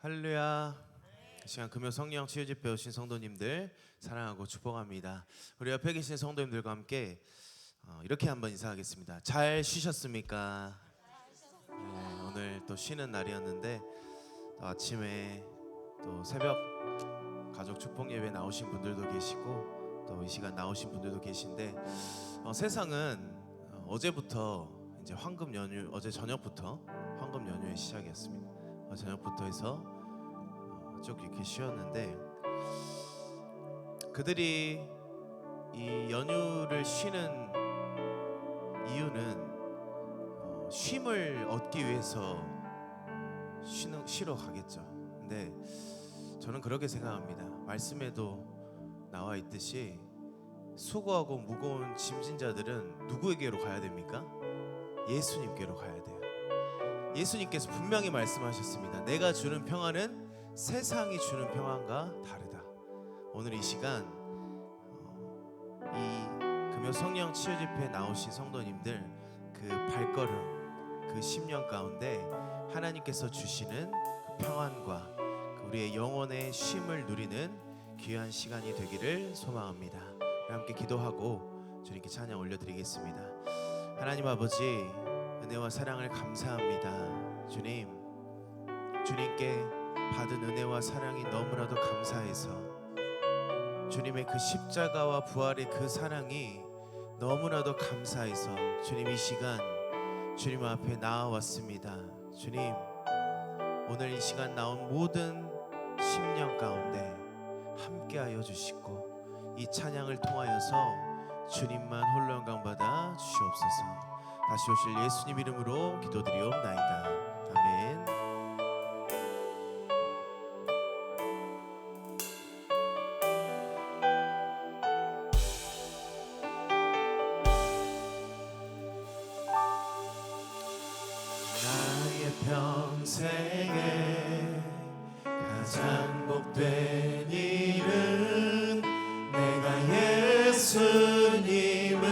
할렐루야. 이 시간 금요 성령 치유집회 오신 성도님들 사랑하고 축복합니다. 우리 옆에 계신 성도님들과 함께 이렇게 한번 인사하겠습니다. 잘 쉬셨습니까? 네, 오늘 또 쉬는 날이었는데 또 아침에 또 새벽 가족 축복 예배 나오신 분들도 계시고 또 이 시간 나오신 분들도 계신데 세상은 어제부터 이제 황금 연휴, 어제 저녁부터 황금 연휴의 시작이었습니다. 저녁부터 해서 쭉 이렇게 쉬었는데 그들이 이 연휴를 쉬는 이유는 쉼을 얻기 위해서 쉬러 가겠죠. 근데 저는 그렇게 생각합니다. 말씀에도 나와 있듯이 수고하고 무거운 짐진 자들은 누구에게로 가야 됩니까? 예수님께로 가야 돼요. 예수님께서 분명히 말씀하셨습니다. 내가 주는 평안은 세상이 주는 평안과 다르다. 오늘 이 시간 이 금요 성령 치유 집회에 나오신 성도님들 그 발걸음, 그 심령 가운데 하나님께서 주시는 그 평안과 우리의 영혼의 쉼을 누리는 귀한 시간이 되기를 소망합니다. 함께 기도하고 주님께 찬양 올려드리겠습니다. 하나님 아버지, 은혜와 사랑을 감사합니다. 주님께 받은 은혜와 사랑이 너무나도 감사해서 주님의 그 십자가와 부활의 그 사랑이 너무나도 감사해서 주님 이 시간 주님 앞에 나아왔습니다. 주님, 오늘 이 시간 나온 모든 심령 가운데 함께하여 주시고 이 찬양을 통하여서 주님만 홀로 영광 받아 주시옵소서. 다시 오실 예수님 이름으로 기도드리옵나이다. 아멘. 나의 평생에 가장 복된 일은 내가 예수님을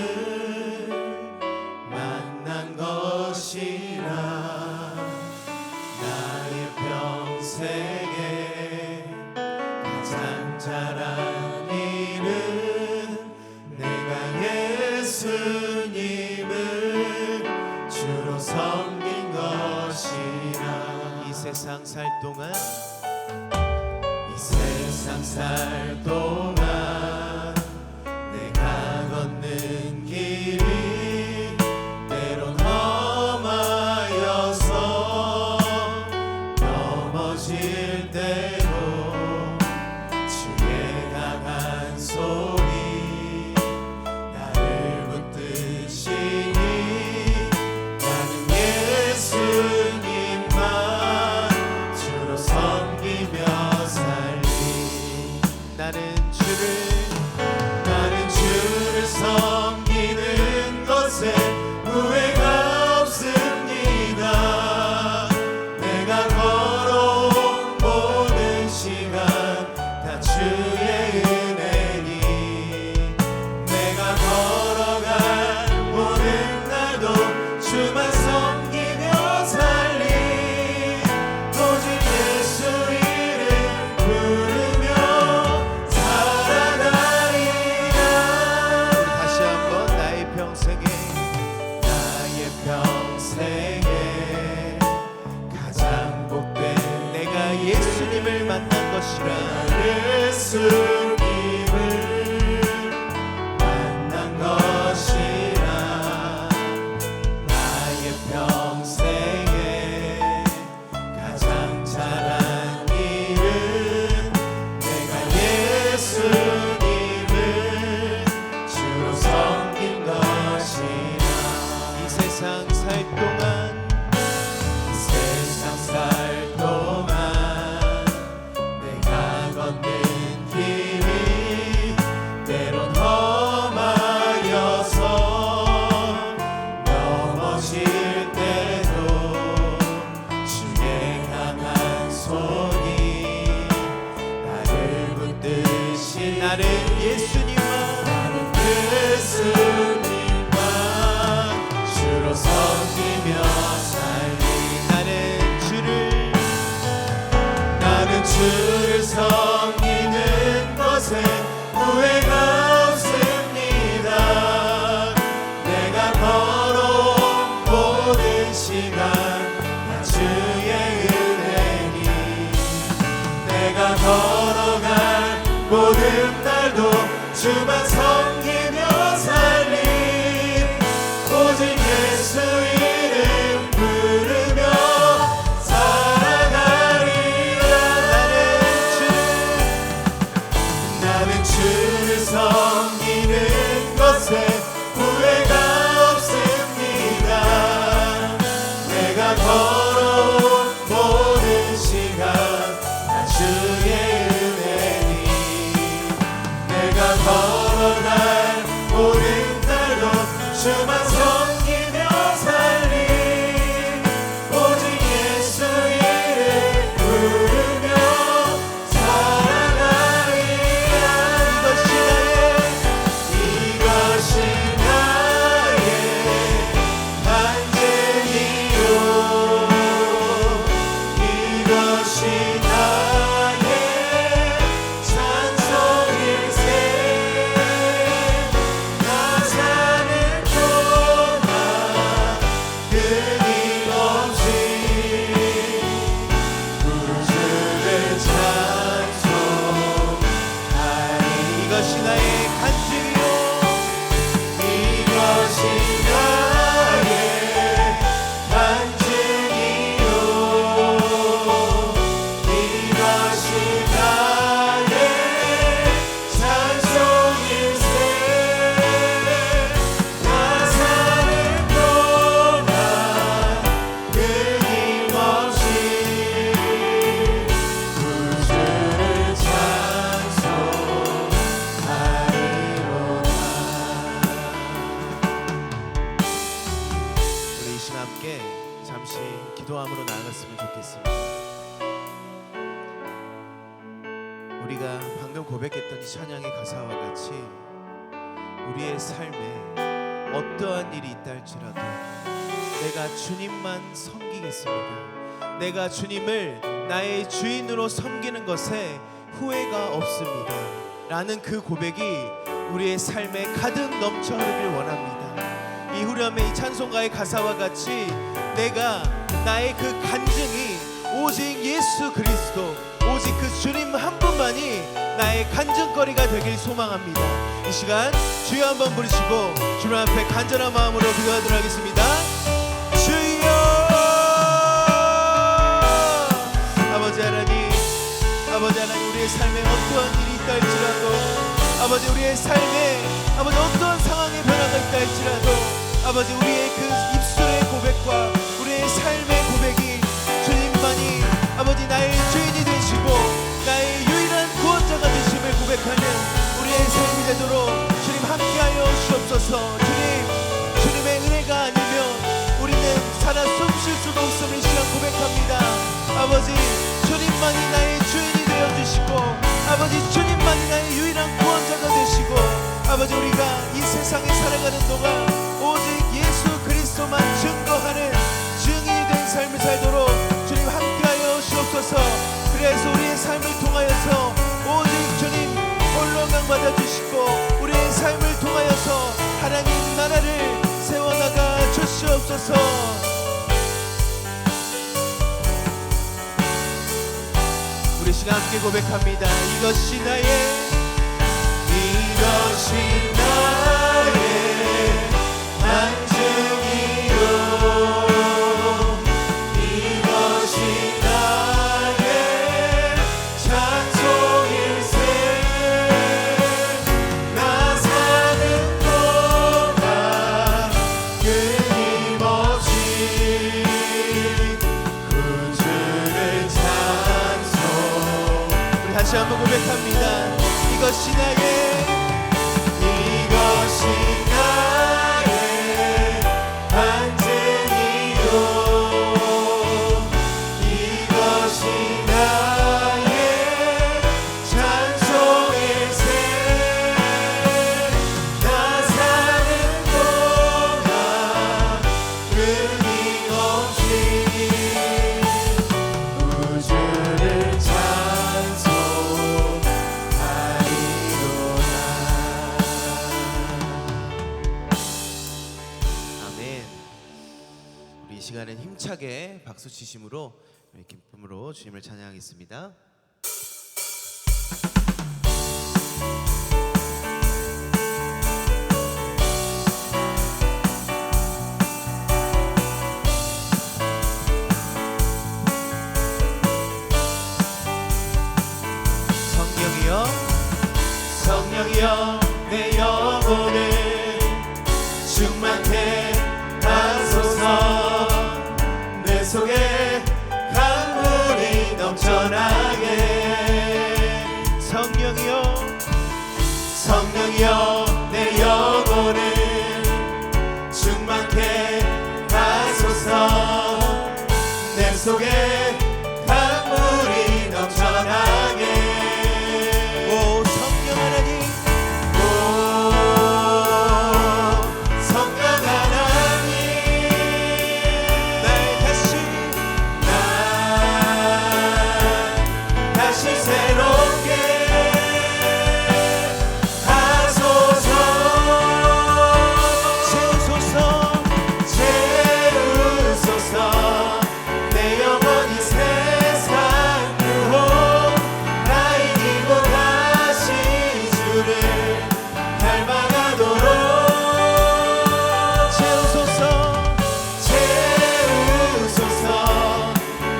만난 것이라. 나의 평생에 가장 잘한 일은 내가 예수님을 주로 섬긴 것이라. 이 세상 살 동안 내가 걷는 길이 때론 험하여서 넘어질 때도 주의 강한 손이 나를 붙드시니 나는 예수님만 주로 섬기며 나는 주를 섬기는 것에 후회가 없습니다. 내가 걸어온 모든 시간 다 주의 은혜니 내가 걸어간 모든 날도 주만 섬기며 살리. 오직 예수 이름 부르며 가장 복된 내가 예수님을 만난 것이라. 예수님을 만난 것이라. 나의 평생에 가장 잘한 일은 내가 예수님을 주로 섬긴 것이라. 이 세상 살 동안 내가 걷는 길이 때론 험하여서 넘어질 때도 주의 강한 손이 나를 붙드시. 나는 예수님만 주로 섬기며 주를 섬기는 것에 후회가 없습니다. 내가 걸어온 모든 시간 다 주의 은혜니 내가 걸어갈 모든 날도 주만 섬기며 살리 오직 예수 이름 부르며 나는 주를 섬기는 것에 후회가 없습니다. 내가 걸어온 모든 시간 다 주의 은혜니 내가 걸어갈 모든 날도 주만 섬기며 살리 오직 예수 이름 부르며 잠시 기도함으로 나아갔으면 좋겠습니다. 우리가 방금 고백했던 이 찬양의 가사와 같이 우리의 삶에 어떠한 일이 있다 할지라도 내가 주님만 섬기겠습니다. 내가 주님을 나의 주인으로 섬기는 것에 후회가 없습니다 라는 그 고백이 우리의 삶에 가득 넘쳐 흐르길 원합니다. 이 후렴의 이 찬송가의 가사와 같이 내가 나의 그 간증이 오직 예수 그리스도 오직 그 주님 한 분만이 나의 간증거리가 되길 소망합니다. 이 시간 주여 한번 부르시고 주님 앞에 간절한 마음으로 기도하도록 하겠습니다. 주여 아버지 하나님 우리의 삶에 어떠한 일이 있다 할지라도 아버지 우리의 삶에 아버지 어떠한 상황의 변화가 있다 할지라도 아버지 우리의 그 입술의 고백과 우리의 삶의 고백이 주님만이 아버지 나의 주인이 되시고 나의 유일한 구원자가 되심을 고백하는 우리의 삶이 되도록 주님 함께하여 주옵소서. 주님의 은혜가 아니면 우리는 살아 숨쉴 수도 없음을 시간 고백합니다. 아버지 주님만이 나의 주인이 되어주시고 아버지 주님만이 나의 유일한 구원자가 되시고 아버지 우리가 이 세상에 살아가는 동안 오직 예수 그리스도만 증거하는 증인이 된 삶을 살도록 주님 함께하여 주옵소서. 그래서 우리의 삶을 통하여서 오직 주님 홀로 영광 받아주시고 우리의 삶을 통하여서 하나님 나라를 세워나가 주시옵소서. 우리 시간 함께 고백합니다. 이것이 나의 간증이요 이것이 나의 찬송일세 나 사는 동안 끊임없이 구주를 찬송. 우리 다시 한번 고백합니다. 이것이 나의 간증이요 이것이 나의 찬송일세 나 사는 동안 끊임없이 우주를 찬송. 시간엔 힘차게 박수 치심으로 기쁨으로 주님을 찬양하겠습니다. 성령이여 성령이여 내 영혼을 충만케 하소서. 내 속에 강물이 넘쳐나게. 성령이여 성령이여 내 영혼을 충만케 하소서. 내 속에 강물이 넘쳐나게. 오 성령 하나님, 오 성령 하나님, 날 다시 새롭게 하소서. 채우소서 채우소서. 내 영혼이 세상 유혹 다 이기고 다시 주를 닮아가도록 채우소서 채우소서.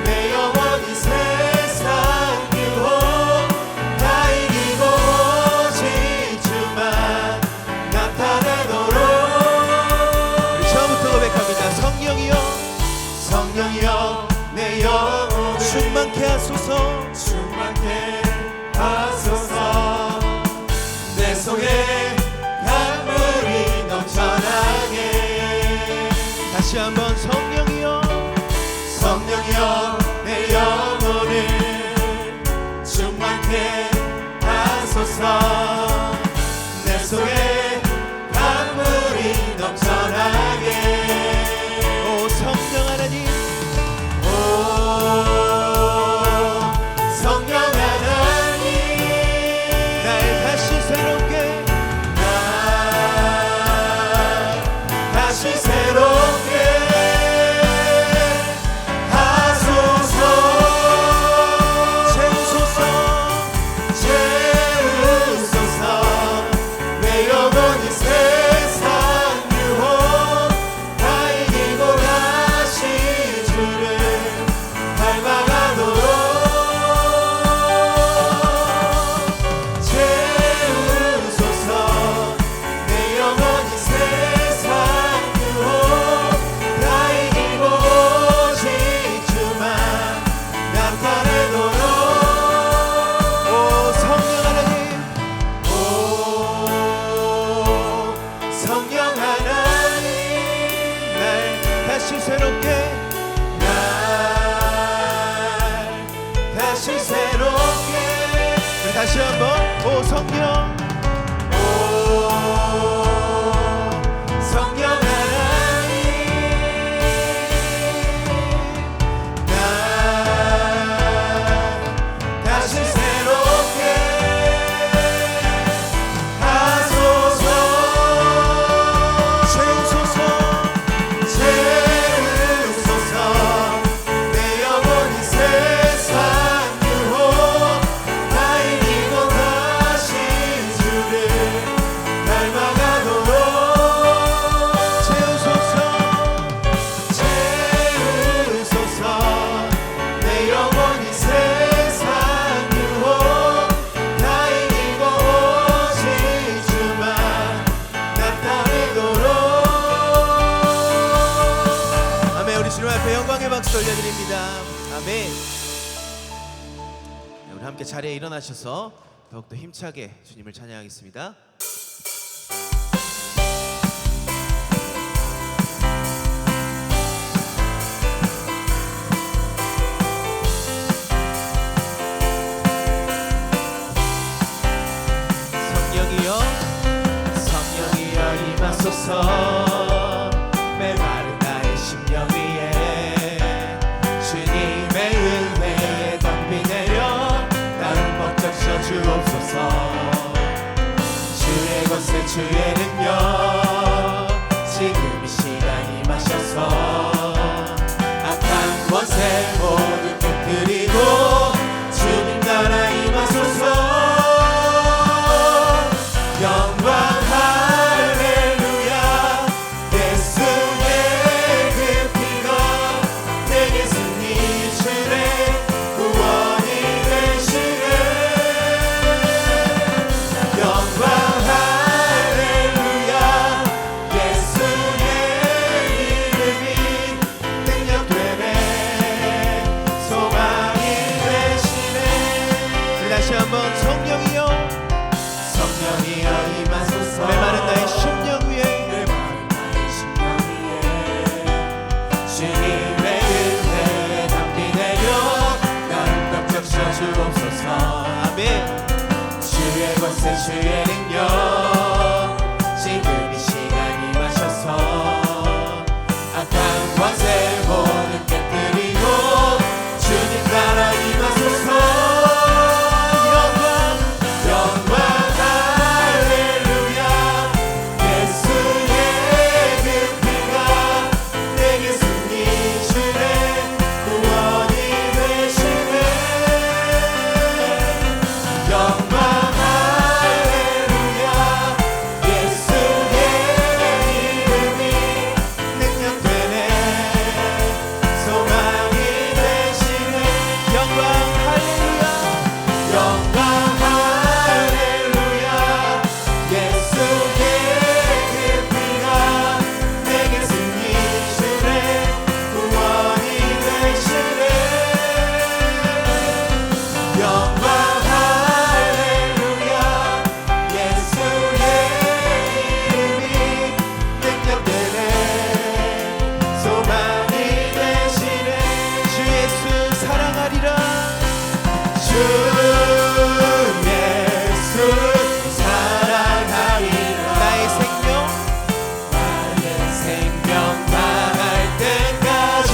내 영혼이 세상 유혹 다 이기고 오직 주만 나타내도록. 우리 처음부터 고백합니다. 성령이여 성령이여 내 영혼을 충만케 하소서. 충만케 하소서. 내 속에 강물이 넘쳐나게. 다시 한번 성령이여 성령이여 내 영혼을 충만케 하소서. 내 속에 강물이 넘쳐나게. 오 성령 하나님, 오 성령 하나님, 날 다시 새롭게 날 다시 새롭게 하소서. 채우소서 채우소서. 내 영혼이 세상 유혹 다 이기고 다시 주를 닮아가도록 채우소서. 내 영혼이 세상 유혹 다 이기고 오직 주만 나타내도록. 오 성령 하나님, 오 성령 하나님, 날 다시 새롭게 날 다시 새롭게. 우리 다시 한번 오 성령, 오 성령 하나님, 날 다시 새롭게 하소서. 채우소서 채우소서. 내 영혼이 세상 유혹 다 이기고 다시 주를 닮아가도록 채우소서 채우소서. 내 영혼이 세상 유혹 다 이기고 오직 주만 나타내도록. 아멘. 우리 주님 앞에 영광의 박수 올려드립니다. 아멘. 네, 우리 함께 자리에 일어나셔서 더욱더 힘차게 주님을 찬양하겠습니다. 성령이여 성령이여 임하소서. 메마른 나의 심령 위에 주님의 은혜에 덤비 내려 나를 먹적셔 주옵소서. 주의 권세 주의 능력 지금 이 시간 임하셔서 주의 능력 지금 이 시간 임하셔서 악한 권세 모든 깨뜨리고 주님 나라 임하소서. 영광 할렐루야. 예수의 그 피가 내게 승리 주네 구원이 되시네. 영광 할렐루야. 예수의 이름이 능력되네 소망이 되시네. 영광 할렐루야. 영광 할렐루야. 예수의 그 피가 내게 승리 주네 구원이 되시네. 영광 할렐루야. 예수의 이름이 능력되네 소망이 되시네. 주 예수 사랑하리라. 주 예수 사랑하리라. 나의 생명 다할 때까지.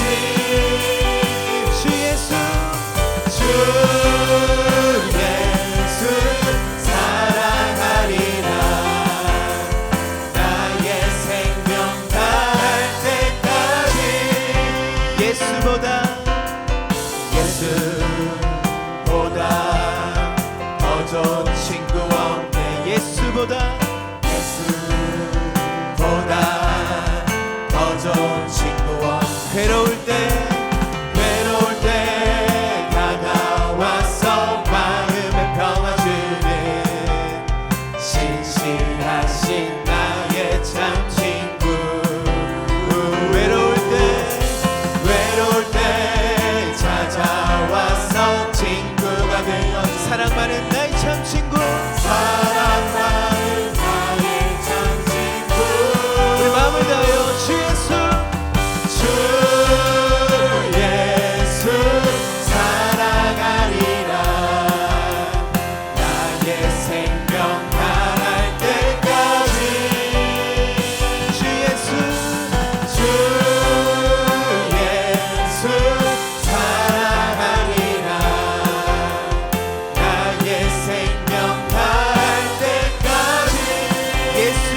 주 예수 사랑하리라. 나의 생명 다할 때까지. 예수보다 더 좋은 친구 없네. 예수보다 더 좋은 친구 없네. 괴로울 때 다가와서 마음에 평화 주는 신실하신 나의 참 친구. 외로울 때 찾아와서 친구가 되어 사랑 많은 나의 참 친구. 사랑 많은 나의 참 친구. 우리 마음을 다하여 주 예수 사랑하리라. 나의 생명 다할 때까지. 주 예수 사랑하리라. 나의 생명 다할 때까지. 예수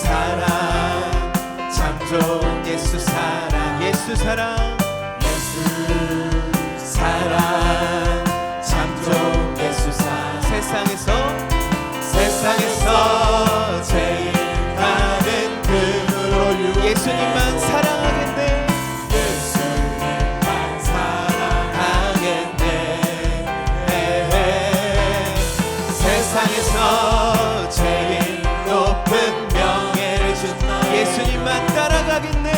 사랑 참 좋은 예수 사랑. 예수 사랑 참 좋은 예수 사랑. 세상에서 제일 많은 금으로 예수님만 사랑하겠네. 세상에서 제일 높은 명예를 준 예수님만 따라가겠네.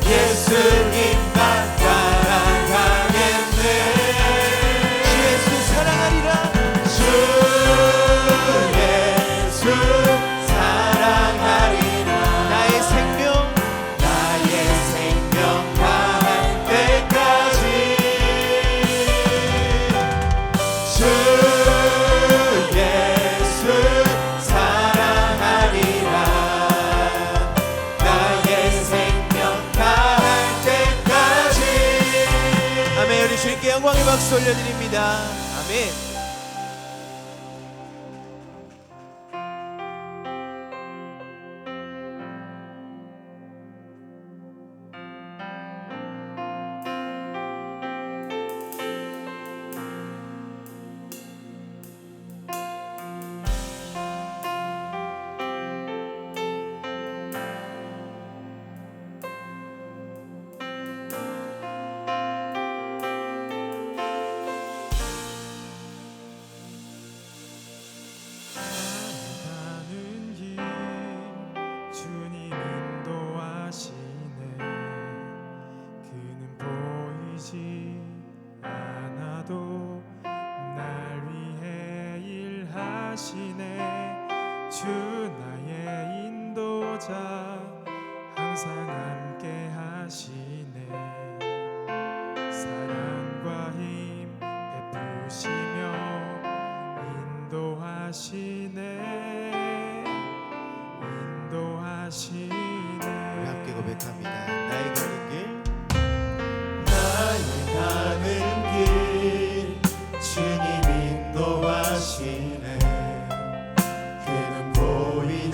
예수님만 따라가겠네. 주 예수 사랑하리라. 주 예수 사랑하리라. 나의 생명 다할 때까지. 주 예수 사랑하리라. 나의 생명 다할 때까지. 아멘. 우리 주님께 영광의 박수 올려드립니다. 아멘. 주 나의 인도자 항상 함께 하시네. 사랑과 힘 베푸시며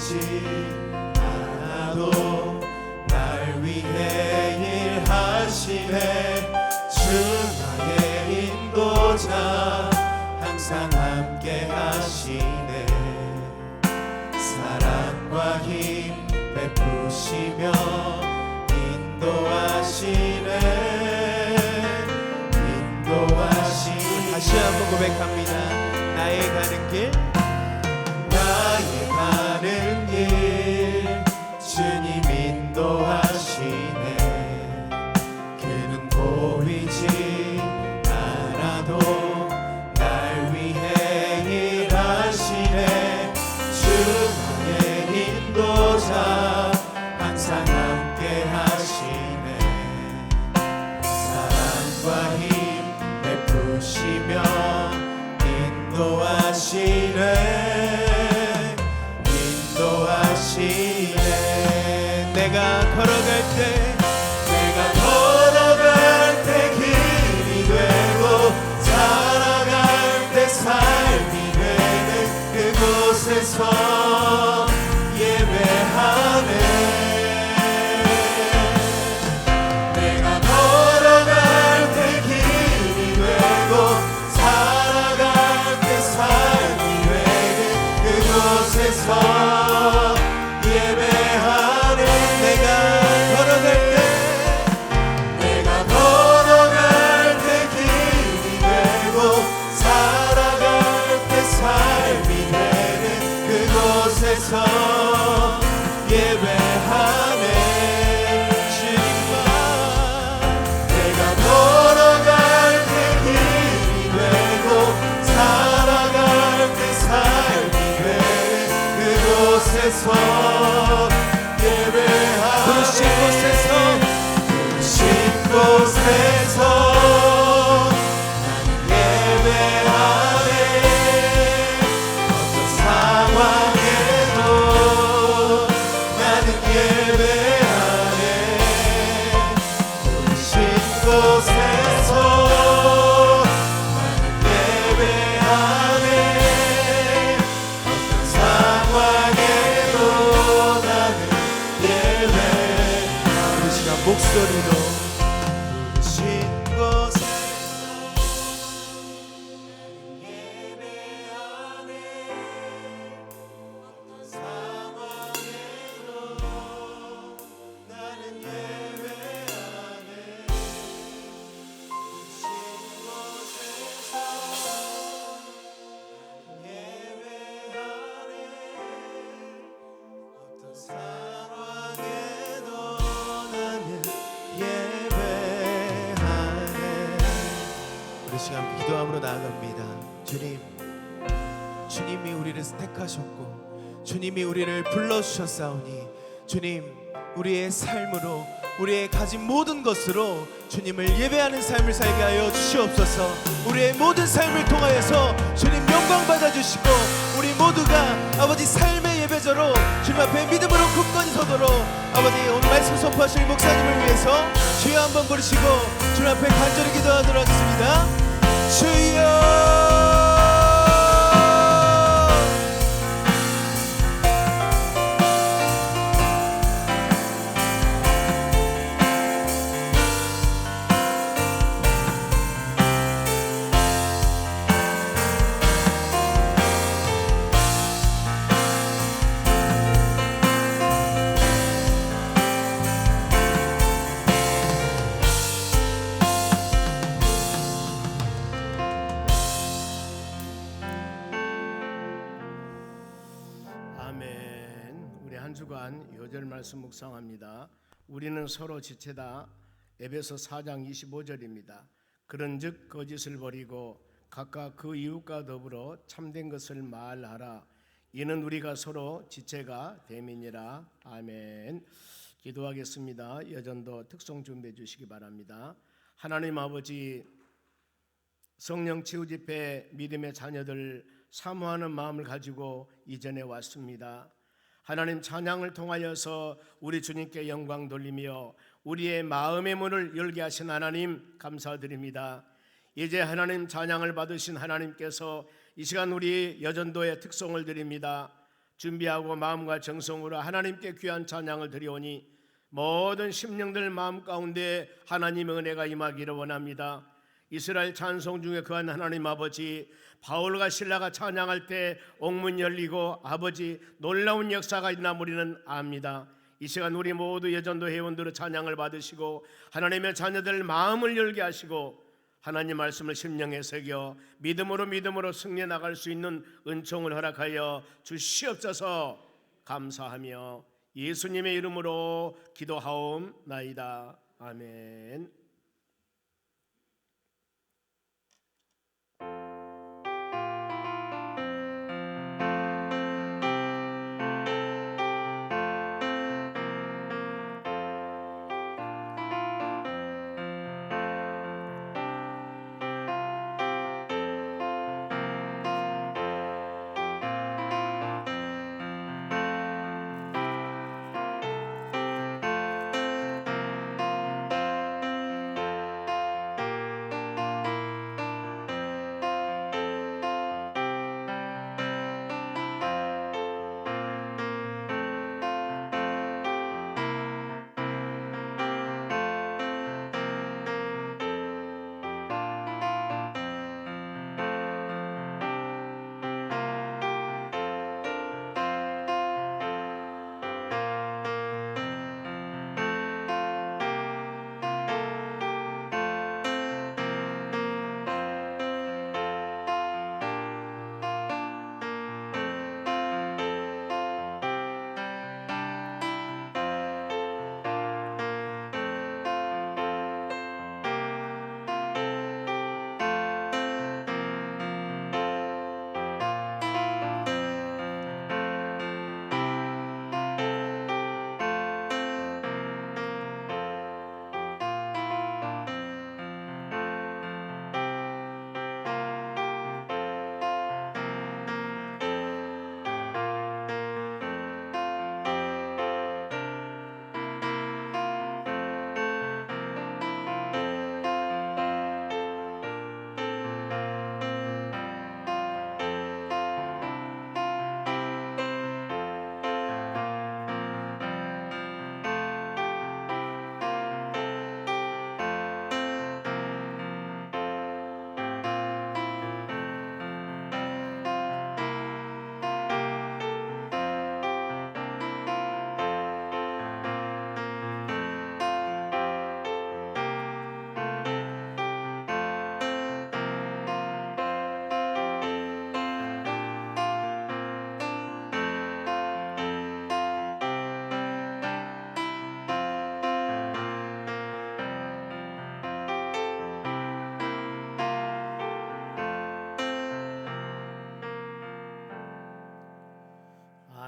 보이지 않아도 날 위해 일하시네. 주 나의 인도자 항상 함께 하시네. 사랑과 힘 베푸시며 인도하시네. 다시 한번 고백합니다. 나의 가는 길, 나의 가는 길 주님 인도하시네. 그는 보이지 않아도 날 위해 일하시네. 주 나의 인도자 항상 함께 하시네. 사랑과 힘 베푸시며 인도하시네. 내가 걸어갈 때 길이 되고 살아갈 때 삶이 되는 그곳에서 예배하네. 내가 걸어갈 때 길이 되고 살아갈 때 삶이 되는 그곳에서 예배하네. 내가 걸어갈 때 길이 되고 살아갈 때 삶이 되는 그곳에서 예배하네. 내가 걸어갈 때 길이 되고 살아갈 때 삶이 되는 그곳에서 예배하네. 부르신 곳에서 나는 예배하네. 어떤 상황에도 나는 예배하네. 부르신 곳에서 나는 예배하네. 어떤 상황에도 나는 예배하네. 이 시간 목소리로 시간 기도함으로 나아갑니다. 주님이 우리를 택하셨고 주님이 우리를 불러주셨사오니 주님, 우리의 삶으로, 우리의 가진 모든 것으로 주님을 예배하는 삶을 살게 하여 주시옵소서. 우리의 모든 삶을 통하여서 주님 영광 받아주시고 우리 모두가 아버지 삶의 예배자로 주님 앞에 믿음으로 굳건히 서도록 아버지 오늘 말씀 선포하실 목사님을 위해서 주여 한번 부르시고 주님 앞에 간절히 기도하도록 하겠습니다. 주여, 한 주간 요절 말씀 묵상합니다. 우리는 서로 지체다. 에베소 4장 25절입니다. 그런즉 거짓을 버리고 각각 그 이웃과 더불어 참된 것을 말하라. 이는 우리가 서로 지체가 됨이니라. 아멘. 기도하겠습니다. 여전도 특송 준비해 주시기 바랍니다. 하나님 아버지, 성령 치유 집회 믿음의 자녀들 사모하는 마음을 가지고 이전에 왔습니다. 하나님, 찬양을 통하여서 우리 주님께 영광 돌리며 우리의 마음의 문을 열게 하신 하나님 감사드립니다. 이제 하나님 찬양을 받으신 하나님께서 이 시간 우리 여전도의 특송을 드립니다. 준비하고 마음과 정성으로 하나님께 귀한 찬양을 드리오니 모든 심령들 마음 가운데 하나님의 은혜가 임하기를 원합니다. 이스라엘 찬송 중에 거한 하나님 아버지, 바울과 신라가 찬양할 때 옥문 열리고 아버지 놀라운 역사가 있나 우리는 압니다. 이 시간 우리 모두 예전도 회원들의 찬양을 받으시고 하나님의 자녀들 마음을 열게 하시고 하나님 말씀을 심령에 새겨 믿음으로 승리해 나갈 수 있는 은총을 허락하여 주시옵소서. 감사하며 예수님의 이름으로 기도하옵나이다. 아멘.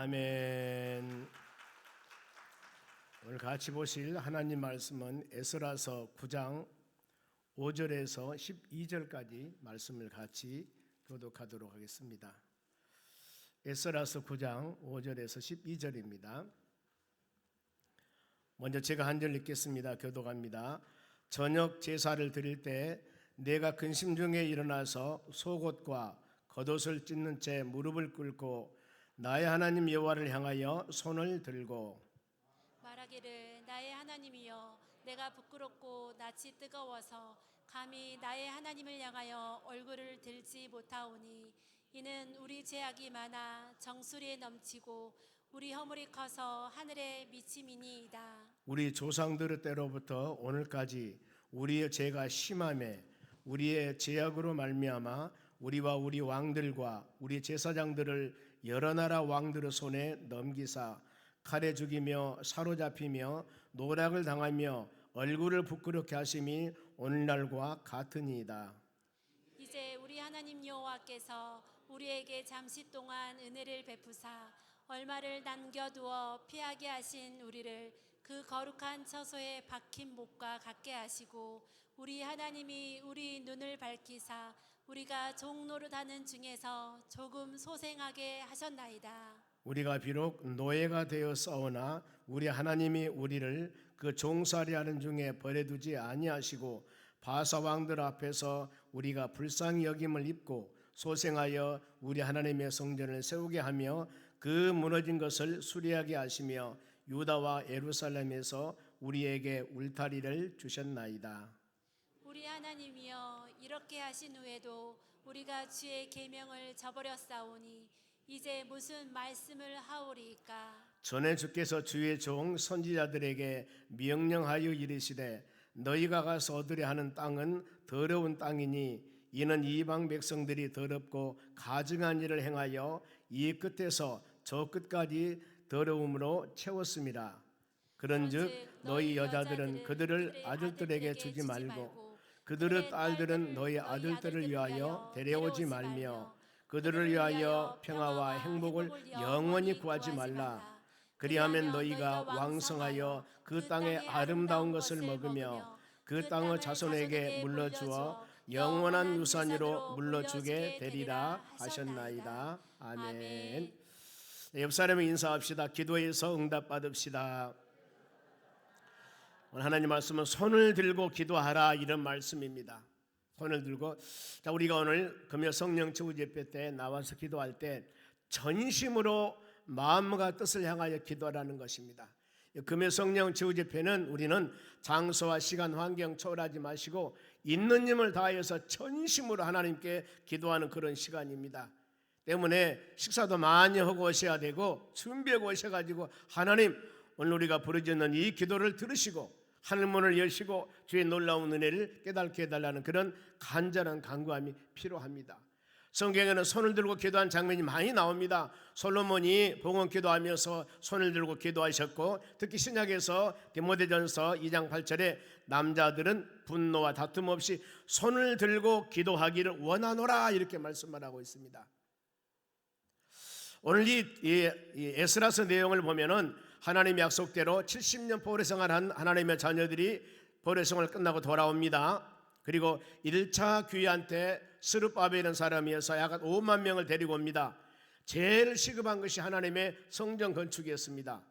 아멘. 오늘 같이 보실 하나님 말씀은 에스라서 9장 5절에서 12절까지 말씀을 같이 교독하도록 하겠습니다. 에스라서 9장 5절에서 12절입니다. 먼저 제가 한 절 읽겠습니다. 교독합니다. 저녁 제사를 드릴 때 내가 근심 중에 일어나서 속옷과 겉옷을 찢는 채 무릎을 꿇고 나의 하나님 여호와를 향하여 손을 들고 말하기를 나의 하나님이여 내가 부끄럽고 낯이 뜨거워서 감히 나의 하나님을 향하여 얼굴을 들지 못하오니 이는 우리 죄악이 많아 정수리에 넘치고 우리 허물이 커서 하늘에 미침이니이다. 우리 조상들의 때로부터 오늘까지 우리의 죄가 심함에 우리의 죄악으로 말미암아 우리와 우리 왕들과 우리 제사장들을 여러 나라 왕들의 손에 넘기사 칼에 죽이며 사로잡히며 노략을 당하며 얼굴을 부끄럽게 하심이 오늘날과 같으니이다. 이제 우리 하나님 여호와께서 우리에게 잠시 동안 은혜를 베푸사 얼마를 남겨두어 피하게 하신 우리를 그 거룩한 처소에 박힌 목과 같게 하시고 우리 하나님이 우리 눈을 밝히사 우리가 종 노릇하는 중에서 조금 소생하게 하셨나이다. 우리가 비록 노예가 되어 싸우나 우리 하나님이 우리를 그 종살이하는 중에 버려두지 아니하시고 바사 왕들 앞에서 우리가 불쌍히 여김을 입고 소생하여 우리 하나님의 성전을 세우게 하며 그 무너진 것을 수리하게 하시며 유다와 예루살렘에서 우리에게 울타리를 주셨나이다. 우리 하나님이여, 이렇게 하신 후에도 우리가 주의 계명을 저버렸사오니 이제 무슨 말씀을 하오리이까? 전에 주께서 주의 종 선지자들에게 명령하여 이르시되 너희가 가서 얻으려 하는 땅은 더러운 땅이니 이는 이방 백성들이 더럽고 가증한 일을 행하여 이 끝에서 저 끝까지 더러움으로 채웠습니다. 그런즉 너희 여자들은 그들을 아들들에게 주지 말고 그들의 딸들은 너희 아들들을 위하여 데려오지 말며 그들을 위하여 평화와 행복을 영원히 구하지 말라. 그리하면 너희가 왕성하여 그 땅의 아름다운 것을 먹으며 그 땅의 자손에게 물러주어 영원한 유산으로 물러주게 되리라 하셨나이다. 아멘. 옆 사람에 인사합시다. 기도해서 응답 받읍시다. 오늘 하나님 말씀은 손을 들고 기도하라, 이런 말씀입니다. 손을 들고, 자, 우리가 오늘 금요 성령 치유 집회 때 나와서 기도할 때 전심으로 마음과 뜻을 향하여 기도하라는 것입니다. 금요 성령 치유 집회는 우리는 장소와 시간 환경 초월하지 마시고 있는 힘을 다해서 전심으로 하나님께 기도하는 그런 시간입니다. 때문에 식사도 많이 하고 오셔야 되고 준비하고 오셔가지고 하나님, 오늘 우리가 부르짖는 이 기도를 들으시고 하늘문을 여시고 주의 놀라운 은혜를 깨닫게 해달라는 그런 간절한 간구함이 필요합니다. 성경에는 손을 들고 기도한 장면이 많이 나옵니다. 솔로몬이 봉헌 기도하면서 손을 들고 기도하셨고, 특히 신약에서 디모데전서 2장 8절에 남자들은 분노와 다툼 없이 손을 들고 기도하기를 원하노라, 이렇게 말씀을 하고 있습니다. 오늘 이 에스라서 내용을 보면은 하나님의 약속대로 70년 포로의 생활한 하나님의 자녀들이 포로의 생활을 끝나고 돌아옵니다. 그리고 1차 귀환 때 스룹바벨이라는 사람이어서 약 5만 명을 데리고 옵니다. 제일 시급한 것이 하나님의 성전 건축이었습니다.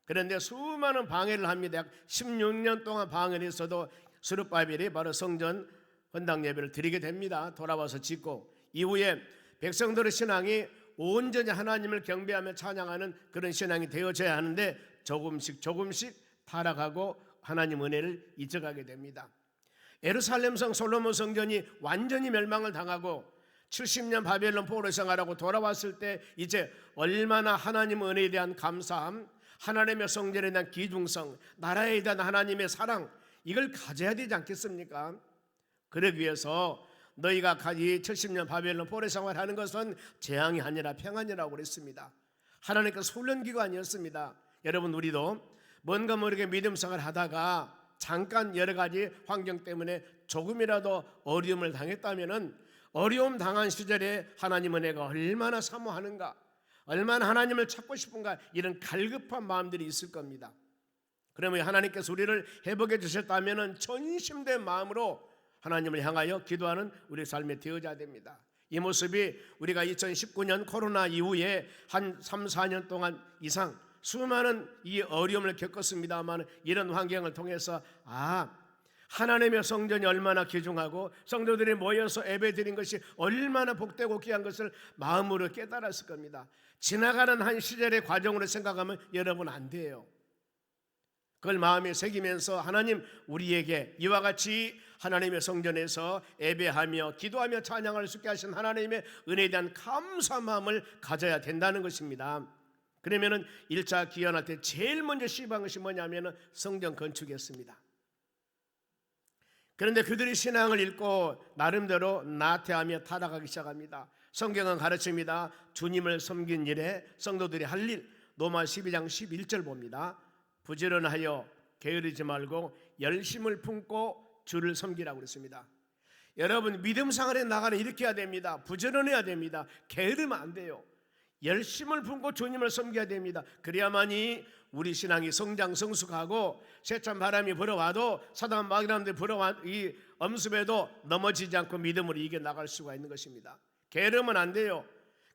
그런데 수많은 방해를 합니다. 약 16년 동안 방해를 했어도 스룹바벨이 바로 성전 헌당 예배를 드리게 됩니다. 돌아와서 짓고, 이후에 백성들의 신앙이 온전히 하나님을 경배하며 찬양하는 그런 신앙이 되어져야 하는데 조금씩 타락하고 하나님 은혜를 잊어가게 됩니다. 예루살렘성 솔로몬 성전이 완전히 멸망을 당하고 70년 바벨론 포로 생활하고 돌아왔을 때 이제 얼마나 하나님 은혜에 대한 감사함, 하나님의 성전에 대한 기중성, 나라에 대한 하나님의 사랑, 이걸 가져야 되지 않겠습니까? 그러기 위해서 너희가 이 70년 바벨론 포로 생활하는 것은 재앙이 아니라 평안이라고 그랬습니다. 하나님께서 훈련기관이었습니다. 여러분, 우리도 뭔가 모르게 믿음 생활을 하다가 잠깐 여러 가지 환경 때문에 조금이라도 어려움을 당했다면은, 어려움 당한 시절에 하나님 은혜가 얼마나 사모하는가, 얼마나 하나님을 찾고 싶은가, 이런 갈급한 마음들이 있을 겁니다. 그러면 하나님께서 우리를 회복해 주셨다면은 전심된 마음으로 하나님을 향하여 기도하는 우리 삶에 되어져야 됩니다. 이 모습이 우리가 2019년 코로나 이후에 한 3, 4년 동안 이상 수많은 이 어려움을 겪었습니다만, 이런 환경을 통해서 하나님의 성전이 얼마나 귀중하고 성도들이 모여서 예배드린 것이 얼마나 복되고 귀한 것을 마음으로 깨달았을 겁니다. 지나가는 한 시절의 과정으로 생각하면 여러분 안 돼요. 그걸 마음에 새기면서 하나님, 우리에게 이와 같이 하나님의 성전에서 예배하며 기도하며 찬양할 수 있게 하신 하나님의 은혜에 대한 감사한 마음을 가져야 된다는 것입니다. 그러면은 1차 기원할 때 제일 먼저 시작한 것이 뭐냐면은 성전 건축이었습니다. 그런데 그들이 신앙을 잃고 나름대로 나태하며 타락하기 시작합니다. 성경은 가르칩니다. 주님을 섬긴 일에 성도들이 할 일, 로마 12장 11절 봅니다. 부지런하여 게으르지 말고 열심을 품고 주를 섬기라고 그랬습니다. 여러분, 믿음 생활에 나가는 이렇게 해야 됩니다. 부지런해야 됩니다. 게으르면 안 돼요. 열심을 품고 주님을 섬겨야 됩니다. 그래야만이 우리 신앙이 성장 성숙하고 세찬 바람이 불어와도 사단 마귀람들 불어와 이 엄습에도 넘어지지 않고 믿음으로 이겨 나갈 수가 있는 것입니다. 게으르면 안 돼요.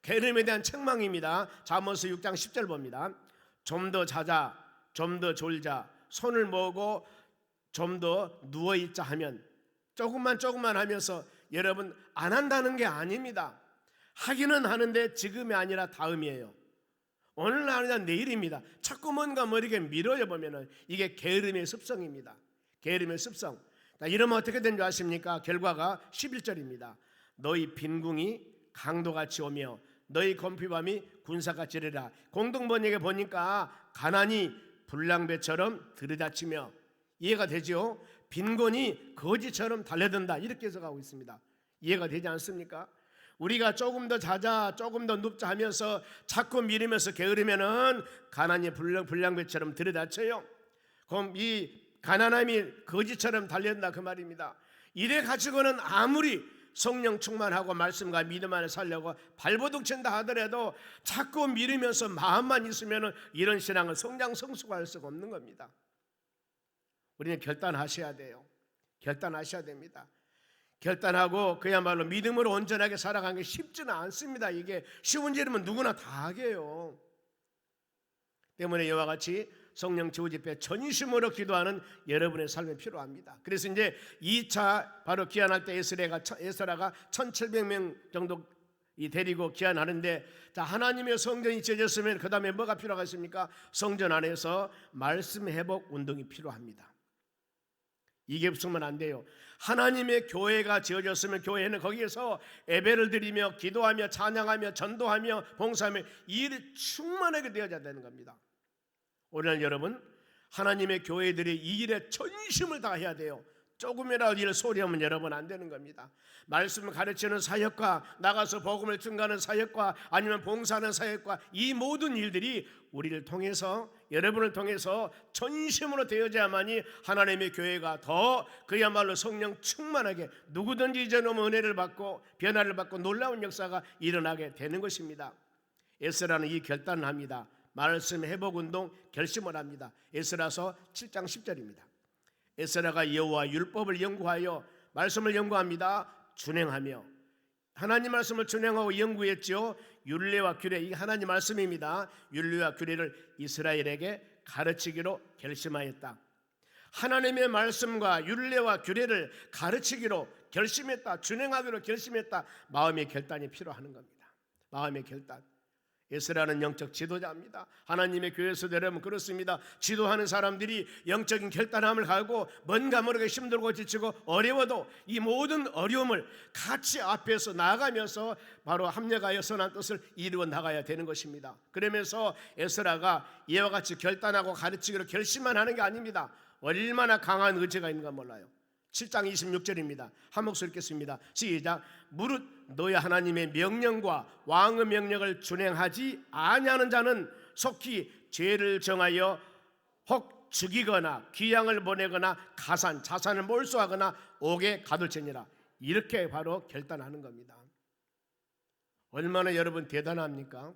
게으름에 대한 책망입니다. 잠언서 6장 10절 봅니다. 좀 더 자자, 좀 더 졸자, 손을 모으고 좀 더 누워있자 하면, 조금만 하면서 여러분 안 한다는 게 아닙니다. 하기는 하는데 지금이 아니라 다음이에요. 오늘 아니냐 내일입니다. 자꾸 뭔가 머리에 밀어요 보면은 이게 게으름의 습성입니다. 게으름의 습성. 이러면 어떻게 된 줄 아십니까? 결과가 11절입니다. 너희 빈궁이 강도같이 오며 너희 건피밤이 군사같이 이르라. 공동번역에 보니까 가난이 불량배처럼 들이닥치며, 이해가 되죠? 빈곤이 거지처럼 달려든다, 이렇게 해석하고 있습니다. 이해가 되지 않습니까? 우리가 조금 더 자자, 조금 더 눕자 하면서 자꾸 미루면서 게으르면은 가난이 불량배처럼 들이닥쳐요. 그럼 이 가난함이 거지처럼 달려든다, 그 말입니다. 이래 가지고는 아무리 성령 충만하고 말씀과 믿음 안에 살려고 발버둥 친다 하더라도 자꾸 미루면서 마음만 있으면 이런 신앙은 성장성숙할 수가 없는 겁니다. 우리는 결단하셔야 돼요. 결단하셔야 됩니다. 결단하고 그야말로 믿음으로 온전하게 살아가는 게 쉽지는 않습니다. 이게 쉬운 일이면 누구나 다 하게요. 때문에 이와 같이 성령 지우집회 전심으로 기도하는 여러분의 삶이 필요합니다. 그래서 이제 2차 바로 귀환할 때 에스라가 1700명 정도 데리고 귀환하는데, 자, 하나님의 성전이 지어졌으면 그 다음에 뭐가 필요하겠습니까? 성전 안에서 말씀 회복 운동이 필요합니다. 이게 없으면 안 돼요. 하나님의 교회가 지어졌으면 교회는 거기에서 예배를 드리며 기도하며 찬양하며 전도하며 봉사하며 이 일이 충만하게 되어져야 되는 겁니다. 오늘 여러분, 하나님의 교회들이 이 일에 전심을 다해야 돼요. 조금이라도 일 소리하면 여러분 안 되는 겁니다. 말씀을 가르치는 사역과 나가서 복음을 증거하는 사역과 아니면 봉사하는 사역과 이 모든 일들이 우리를 통해서, 여러분을 통해서 전심으로 되어져야만이 하나님의 교회가 더 그야말로 성령 충만하게 누구든지 이제는 은혜를 받고 변화를 받고 놀라운 역사가 일어나게 되는 것입니다. 에스라는 이 결단을 합니다. 말씀 회복 운동 결심을 합니다. 에스라서 7장 10절입니다. 에스라가 여호와 율법을 연구하여 말씀을 연구합니다. 준행하며, 하나님 말씀을 준행하고 연구했죠. 율례와 규례, 이 하나님 말씀입니다. 율례와 규례를 이스라엘에게 가르치기로 결심하였다. 하나님의 말씀과 율례와 규례를 가르치기로 결심했다. 준행하기로 결심했다. 마음의 결단이 필요하는 겁니다. 마음의 결단. 에스라는 영적 지도자입니다. 하나님의 교회에서 여러분 그렇습니다. 지도하는 사람들이 영적인 결단함을 가지고 뭔가 모르게 힘들고 지치고 어려워도 이 모든 어려움을 같이 앞에서 나아가면서 바로 합력하여 선한 뜻을 이루어 나가야 되는 것입니다. 그러면서 에스라가 이와 같이 결단하고 가르치기로 결심만 하는 게 아닙니다. 얼마나 강한 의지가 있는가 몰라요. 7장 26절입니다. 한 목소리 읽겠습니다. 시작. 무릇 너희 하나님의 명령과 왕의 명령을 준행하지 아니하는 자는 속히 죄를 정하여 혹 죽이거나 귀양을 보내거나 가산, 자산을 몰수하거나 옥에 가둘지니라. 이렇게 바로 결단하는 겁니다. 얼마나 여러분 대단합니까?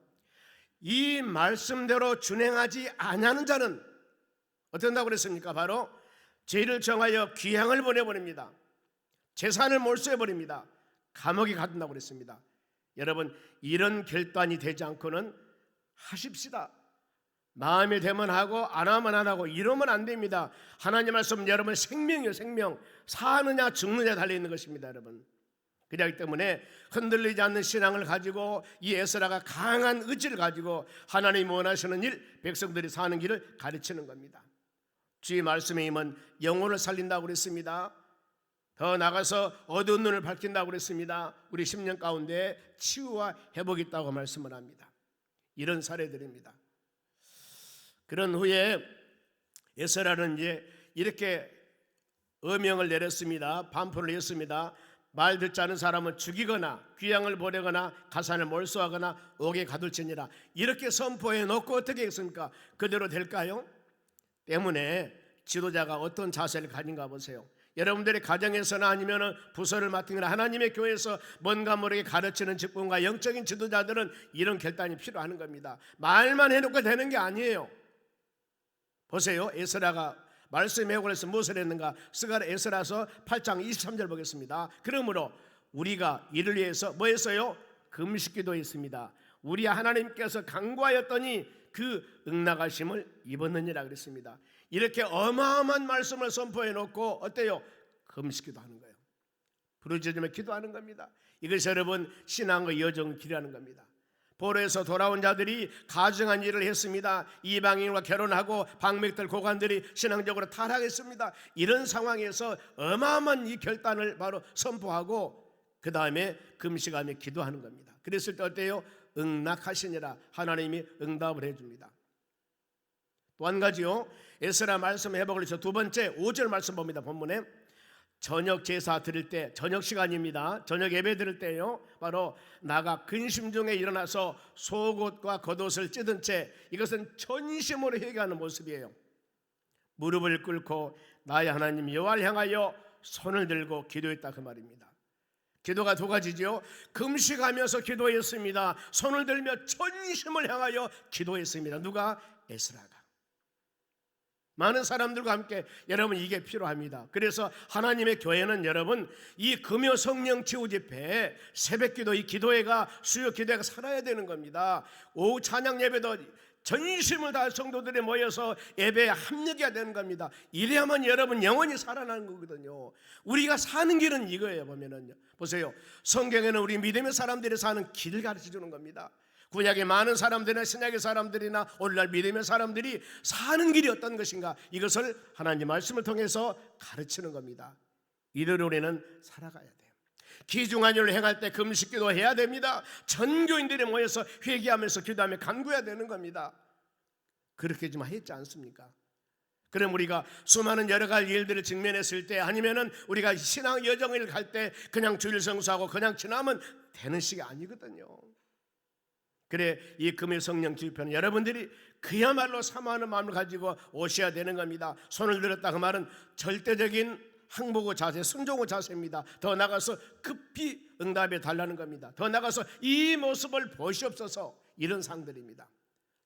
이 말씀대로 준행하지 아니하는 자는 어떻게 한다고 그랬습니까? 바로 죄를 정하여 귀양을 보내버립니다. 재산을 몰수해버립니다. 감옥에 가둔다고 그랬습니다. 여러분, 이런 결단이 되지 않고는 하십시다. 마음에 되면 하고 안 하면 안 하고 이러면 안 됩니다. 하나님 말씀은 여러분 생명이요, 생명. 사느냐 죽느냐 달려있는 것입니다. 여러분, 그렇기 때문에 흔들리지 않는 신앙을 가지고 이 에스라가 강한 의지를 가지고 하나님이 원하시는 일, 백성들이 사는 길을 가르치는 겁니다. 주의 말씀의 힘은 영혼을 살린다고 그랬습니다. 더 나가서 어두운 눈을 밝힌다고 그랬습니다. 우리 10년 가운데 치유와 회복이 있다고 말씀을 합니다. 이런 사례들입니다. 그런 후에 에스라는 이제 이렇게 어명을 내렸습니다. 반포를 했습니다. 말 듣지 않은 사람은 죽이거나 귀양을 보내거나 가산을 몰수하거나 옥에 가둘지니라. 이렇게 선포해 놓고 어떻게 했습니까? 그대로 될까요? 때문에 지도자가 어떤 자세를 가진가 보세요. 여러분들의 가정에서나 아니면 부서를 맡은 거나 하나님의 교회에서 뭔가 모르게 가르치는 직분과 영적인 지도자들은 이런 결단이 필요한 겁니다. 말만 해놓고 되는 게 아니에요. 보세요. 에스라가 말씀에 관해서 무엇을 했는가? 스가랴 에스라서 8장 23절 보겠습니다. 그러므로 우리가 이를 위해서 뭐 했어요? 금식기도 했습니다. 우리 하나님께서 간구하였더니 그 응낙하심을 입었느니라 그랬습니다. 이렇게 어마어마한 말씀을 선포해 놓고 어때요? 금식기도 하는 거예요. 부르짖으며 기도하는 겁니다. 이것이 여러분 신앙의 여정을 기도하는 겁니다. 포로에서 돌아온 자들이 가증한 일을 했습니다. 이방인과 결혼하고 방맥들 고관들이 신앙적으로 타락했습니다. 이런 상황에서 어마어마한 이 결단을 바로 선포하고 그 다음에 금식하며 기도하는 겁니다. 그랬을 때 어때요? 응낙하시니라. 하나님이 응답을 해줍니다. 또 한 가지요, 에스라 말씀 회복을 해서 두 번째 5절 말씀 봅니다. 본문에 저녁 제사 드릴 때, 저녁 시간입니다. 저녁 예배 드릴 때요, 바로 나가 근심 중에 일어나서 속옷과 겉옷을 찢은 채, 이것은 전심으로 회개하는 모습이에요. 무릎을 꿇고 나의 하나님 여호와를 향하여 손을 들고 기도했다, 그 말입니다. 기도가 두 가지죠. 금식하면서 기도했습니다. 손을 들며 전심을 향하여 기도했습니다. 누가? 에스라가. 많은 사람들과 함께 여러분 이게 필요합니다. 그래서 하나님의 교회는 여러분 이 금요 성령 치유 집회에 새벽기도, 이 기도회가, 수요 기도회가 살아야 되는 겁니다. 오후 찬양 예배도 전심을 다해 성도들이 모여서 예배에 합력해야 되는 겁니다. 이래야만 여러분 영원히 살아나는 거거든요. 우리가 사는 길은 이거예요. 보면은요, 보세요, 성경에는 우리 믿음의 사람들이 사는 길을 가르쳐 주는 겁니다. 구약의 많은 사람들이나 신약의 사람들이나 오늘날 믿음의 사람들이 사는 길이 어떤 것인가, 이것을 하나님 말씀을 통해서 가르치는 겁니다. 이대로 우리는 살아가야 돼요. 기중한 일을 행할 때 금식기도 해야 됩니다. 전 교인들이 모여서 회개하면서 기도하며 간구해야 되는 겁니다. 그렇게 좀 했지 않습니까? 그럼 우리가 수많은 여러 가지 일들을 직면했을 때, 아니면은 우리가 신앙 여정을 갈 때 그냥 주일 성수하고 그냥 지나면 되는 시기 아니거든요. 그래, 이 금요 성령 집회는 여러분들이 그야말로 사모하는 마음을 가지고 오셔야 되는 겁니다. 손을 들었다, 그 말은 절대적인 항복의 자세, 순종의 자세입니다. 더 나가서 급히 응답해 달라는 겁니다. 더 나가서 이 모습을 보시옵소서, 이런 상들입니다.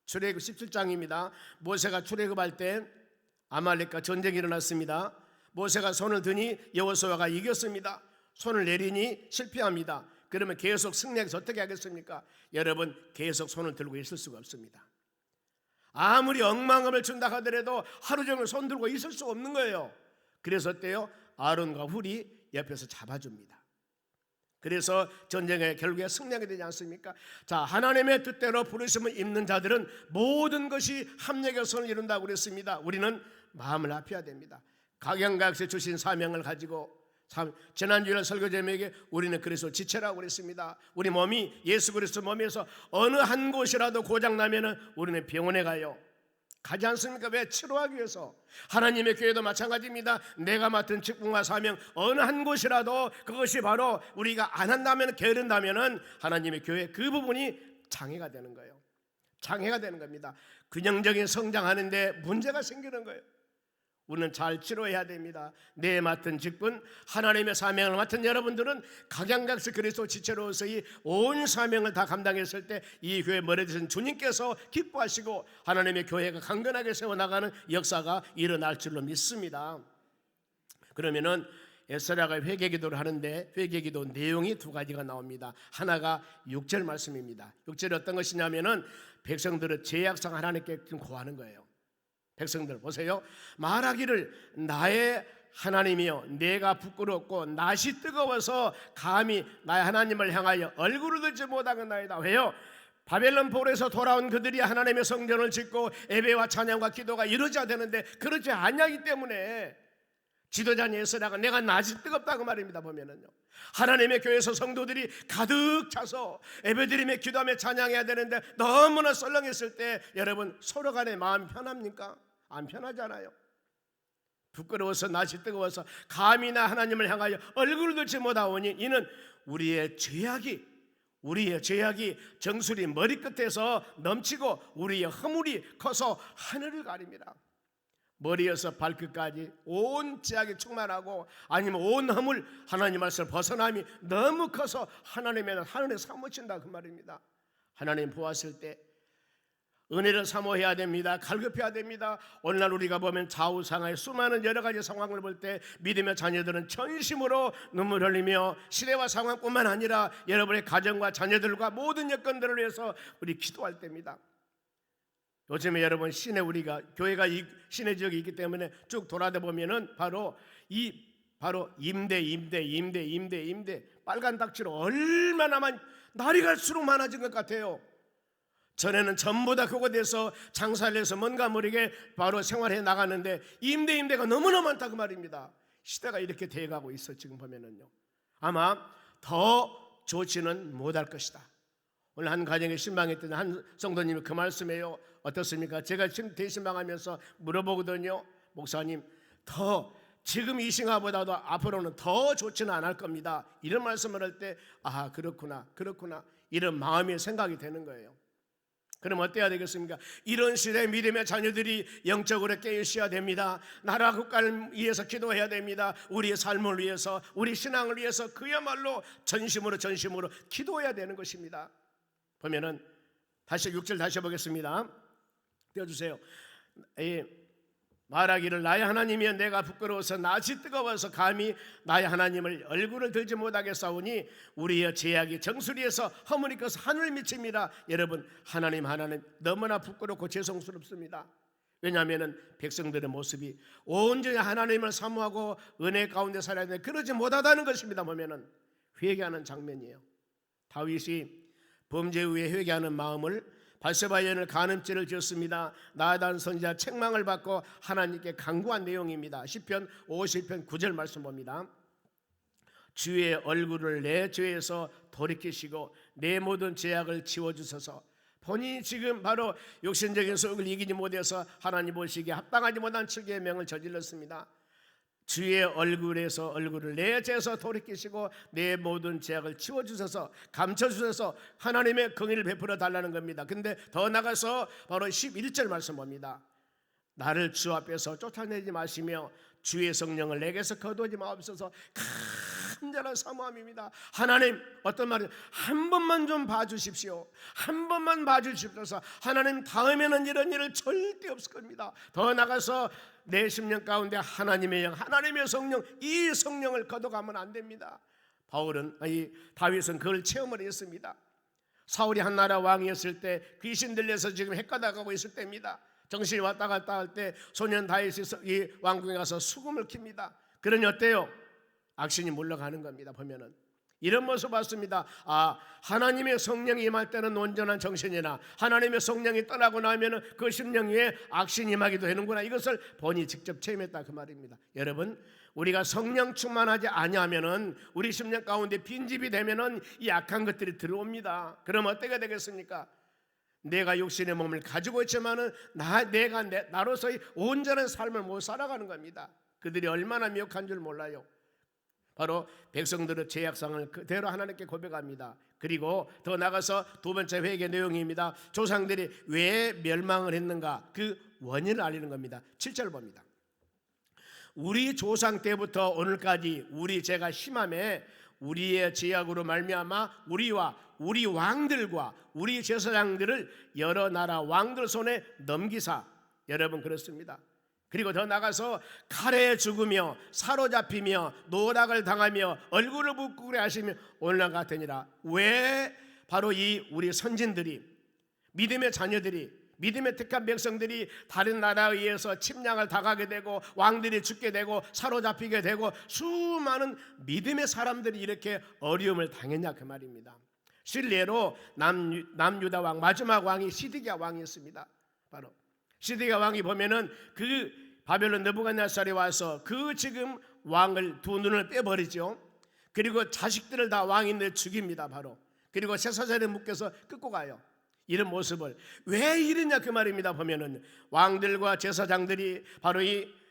출애굽 17장입니다. 모세가 출애굽할 때 아말렉과 전쟁이 일어났습니다. 모세가 손을 드니 여호수아가 이겼습니다. 손을 내리니 실패합니다. 그러면 계속 승리해서 어떻게 하겠습니까? 여러분, 계속 손을 들고 있을 수가 없습니다. 아무리 억만금을 준다 하더라도 하루 종일 손 들고 있을 수 없는 거예요. 그래서 어때요? 아론과 훌이 옆에서 잡아줍니다. 그래서 전쟁에 결국에 승리하게 되지 않습니까? 자, 하나님의 뜻대로 부르심을 입는 자들은 모든 것이 합력의 선을 이룬다고 그랬습니다. 우리는 마음을 합해야 됩니다. 각양각색 주신 사명을 가지고, 지난주에 설교 제목에 우리는 그래서 지체라고 그랬습니다. 우리 몸이 예수 그리스도 몸에서 어느 한 곳이라도 고장나면은 우리는 병원에 가지 않습니까? 왜? 치료하기 위해서. 하나님의 교회도 마찬가지입니다. 내가 맡은 직분과 사명 어느 한 곳이라도 그것이 바로 우리가 안 한다면, 게으른다면은 하나님의 교회 그 부분이 장애가 되는 거예요. 장애가 되는 겁니다. 균형적인 성장하는데 문제가 생기는 거예요. 우리는 잘 치료해야 됩니다. 내 맡은 직분, 하나님의 사명을 맡은 여러분들은 각양각색 그리스도 지체로서의 온 사명을 다 감당했을 때 이 교회 머리 되신 주님께서 기뻐하시고 하나님의 교회가 강건하게 세워나가는 역사가 일어날 줄로 믿습니다. 그러면은 에스라가 회개기도를 하는데 회개기도 내용이 두 가지가 나옵니다. 하나가 6절 말씀입니다. 6절이 어떤 것이냐면은 백성들은 죄악상 하나님께 구하는 거예요. 백성들 보세요. 말하기를 나의 하나님이여, 내가 부끄럽고 낯이 뜨거워서 감히 나의 하나님을 향하여 얼굴을 들지 못하겠나이다. 왜요? 바벨론 포로에서 돌아온 그들이 하나님의 성전을 짓고 예배와 찬양과 기도가 이루어져야 되는데 그렇지 않냐기 때문에 지도자 에스라가 내가 낯이 뜨겁다고 말입니다. 보면은요, 하나님의 교회에서 성도들이 가득 차서 예배드리며 기도하며 찬양해야 되는데 너무나 썰렁했을 때 여러분, 서로 간에 마음이 편합니까? 안 편하잖아요. 부끄러워서 낯이 뜨거워서 감히 나 하나님을 향하여 얼굴을 들지 못하오니 이는 우리의 죄악이 정수리 머리끝에서 넘치고 우리의 허물이 커서 하늘을 가립니다. 머리에서 발끝까지 온 죄악이 충만하고, 아니면 온 허물, 하나님 말씀을 벗어남이 너무 커서 하나님의 하늘에 사무친다, 그 말입니다. 하나님 보았을 때 은혜를 사모해야 됩니다. 갈급해야 됩니다. 오늘날 우리가 보면 좌우상하의 수많은 여러 가지 상황을 볼 때 믿음의 자녀들은 전심으로 눈물 흘리며 시대와 상황뿐만 아니라 여러분의 가정과 자녀들과 모든 여건들을 위해서 우리 기도할 때입니다. 요즘에 여러분 우리가 교회가 이 시내 지역에 있기 때문에 쭉 돌아다 보면은 바로 임대 빨간 닥치로 얼마나 날이 갈수록 많아진 것 같아요. 전에는 전부 다 그곳에서 장사를 해서 뭔가 모르게 바로 생활해 나가는데 임대가 너무나 많다 그 말입니다. 시대가 이렇게 돼가고 있어. 지금 보면은요, 아마 더 좋지는 못할 것이다. 오늘 한 가정에 신방했던 한 성도님이 그 말씀이에요. 어떻습니까? 제가 지금 대신방하면서 물어보거든요. 목사님, 더 지금 이 생활보다도 앞으로는 더 좋지는 않을 겁니다. 이런 말씀을 할 때 아, 그렇구나 이런 마음의 생각이 되는 거예요. 그럼 어때야 되겠습니까? 이런 시대에 믿음의 자녀들이 영적으로 깨어있어야 됩니다. 나라 국가를 위해서 기도해야 됩니다. 우리의 삶을 위해서, 우리 신앙을 위해서 그야말로 전심으로 기도해야 되는 것입니다. 보면은 다시 6절 다시 보겠습니다. 띄워주세요. 말하기를 나의 하나님이여 내가 부끄러워서 낯이 뜨거워서 감히 나의 하나님을 얼굴을 들지 못하게 싸우니 우리의 제약이 정수리에서 허물이켜서 하늘을 미칩니다. 여러분, 하나님 너무나 부끄럽고 죄송스럽습니다. 왜냐하면 백성들의 모습이 온전히 하나님을 사모하고 은혜 가운데 살아야 되는데 그러지 못하다는 것입니다. 보면은 회개하는 장면이에요. 다윗이 범죄 후에 회개하는 마음을 바세바 여인을 간음죄를 지었습니다. 나단 선지자 책망을 받고 하나님께 간구한 내용입니다. 시편 50편 9절 말씀 봅니다. 주의 얼굴을 내 죄에서 돌이키시고 내 모든 죄악을 지워주소서. 본인이 지금 바로 육신적인 소욕을 이기지 못해서 하나님 보시기에 합당하지 못한 7개의 명을 저질렀습니다. 주의 얼굴을 내 죄에서 돌이키시고 내 모든 죄악을 치워주셔서 감춰주셔서 하나님의 긍휼을 베풀어 달라는 겁니다. 근데 더 나가서 바로 11절 말씀 봅니다. 나를 주 앞에서 쫓아내지 마시며 주의 성령을 내게서 거두지 마옵소서. 간절한 사모함입니다. 하나님, 어떤 말이에요? 한 번만 좀 봐주십시오. 한 번만 봐주십시오. 하나님, 다음에는 이런 일을 절대 없을 겁니다. 더 나가서 내 심령 가운데 하나님의 영, 하나님의 성령, 이 성령을 거둬가면 안 됩니다. 다윗은 그걸 체험을 했습니다. 사울이 한 나라 왕이었을 때 귀신 들려서 지금 헷가다가고 있을 때입니다. 정신이 왔다 갔다 할 때 소년 다윗이 이 왕궁에 가서 수금을 킵니다. 그러니 어때요? 악신이 물러가는 겁니다. 보면은 이런 모습 봤습니다. 아, 하나님의 성령이 임할 때는 온전한 정신이나 하나님의 성령이 떠나고 나면은 그 심령 위에 악신이 임하기도 되는구나. 이것을 본인이 직접 체험했다 그 말입니다. 여러분, 우리가 성령 충만하지 아니하면은 우리 심령 가운데 빈집이 되면은 이 악한 것들이 들어옵니다. 그럼 어떻게 되겠습니까? 내가 육신의 몸을 가지고 있지만은 나로서의 온전한 삶을 못 살아가는 겁니다. 그들이 얼마나 미혹한 줄 몰라요. 바로 백성들의 죄악상을 그대로 하나님께 고백합니다. 그리고 더 나가서 두 번째 회개 내용입니다. 조상들이 왜 멸망을 했는가 그 원인을 알리는 겁니다. 7절 봅니다. 우리 조상 때부터 오늘까지 우리 죄가 심함에 우리의 죄악으로 말미암아 우리와 우리 왕들과 우리 제사장들을 여러 나라 왕들 손에 넘기사. 여러분, 그렇습니다. 그리고 더 나가서 칼에 죽으며 사로잡히며 노락을 당하며 얼굴을 붓고 하시며 오늘날 같으니라. 왜 바로 이 우리 선진들이, 믿음의 자녀들이, 믿음의 택한 백성들이 다른 나라에 의해서 침략을 당하게 되고 왕들이 죽게 되고 사로잡히게 되고 수많은 믿음의 사람들이 이렇게 어려움을 당했냐 그 말입니다. 실례로 남유다 왕 마지막 왕이 시드기야 왕이었습니다. 바로 시드기야 왕이 보면은 그 바벨론 느부갓네살이 와서 그 지금 왕을 두 눈을 빼버리죠. 그리고 자식들을 다 왕인들 죽입니다. 바로. 그리고 제사장에 묶여서 끌고 가요. 이런 모습을 왜 이러냐 그 말입니다. 보면은 왕들과 제사장들이 바로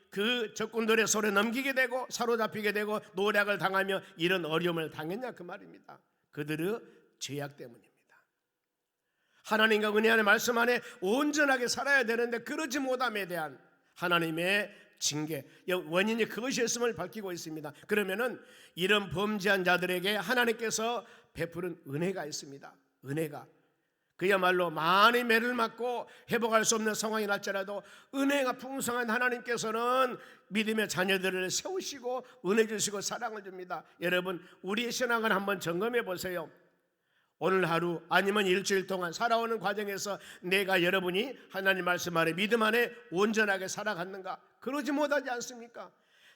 그 적군들의 손에 넘기게 되고 사로잡히게 되고 노략을 당하며 이런 어려움을 당했냐 그 말입니다. 그들의 죄악 때문입니다. 하나님과 은혜 안에 말씀 안에 온전하게 살아야 되는데 그러지 못함에 대한 하나님의 징계, 원인이 그것이었음을 밝히고 있습니다. 그러면은 이런 범죄한 자들에게 하나님께서 베푸는 은혜가 있습니다. 은혜가 그야말로 많이 매를 맞고 회복할 수 없는 상황이 날지라도 은혜가 풍성한 하나님께서는 믿음의 자녀들을 세우시고 은혜 주시고 사랑을 줍니다. 여러분, 우리의 신앙을 한번 점검해 보세요. 오늘 하루 아니면 일주일 동안 살아오는 과정에서 내가 여러분이 하나님 말씀 안에 믿음 안에 온전하게 살아갔는가? 그러지 못하지 않습니까?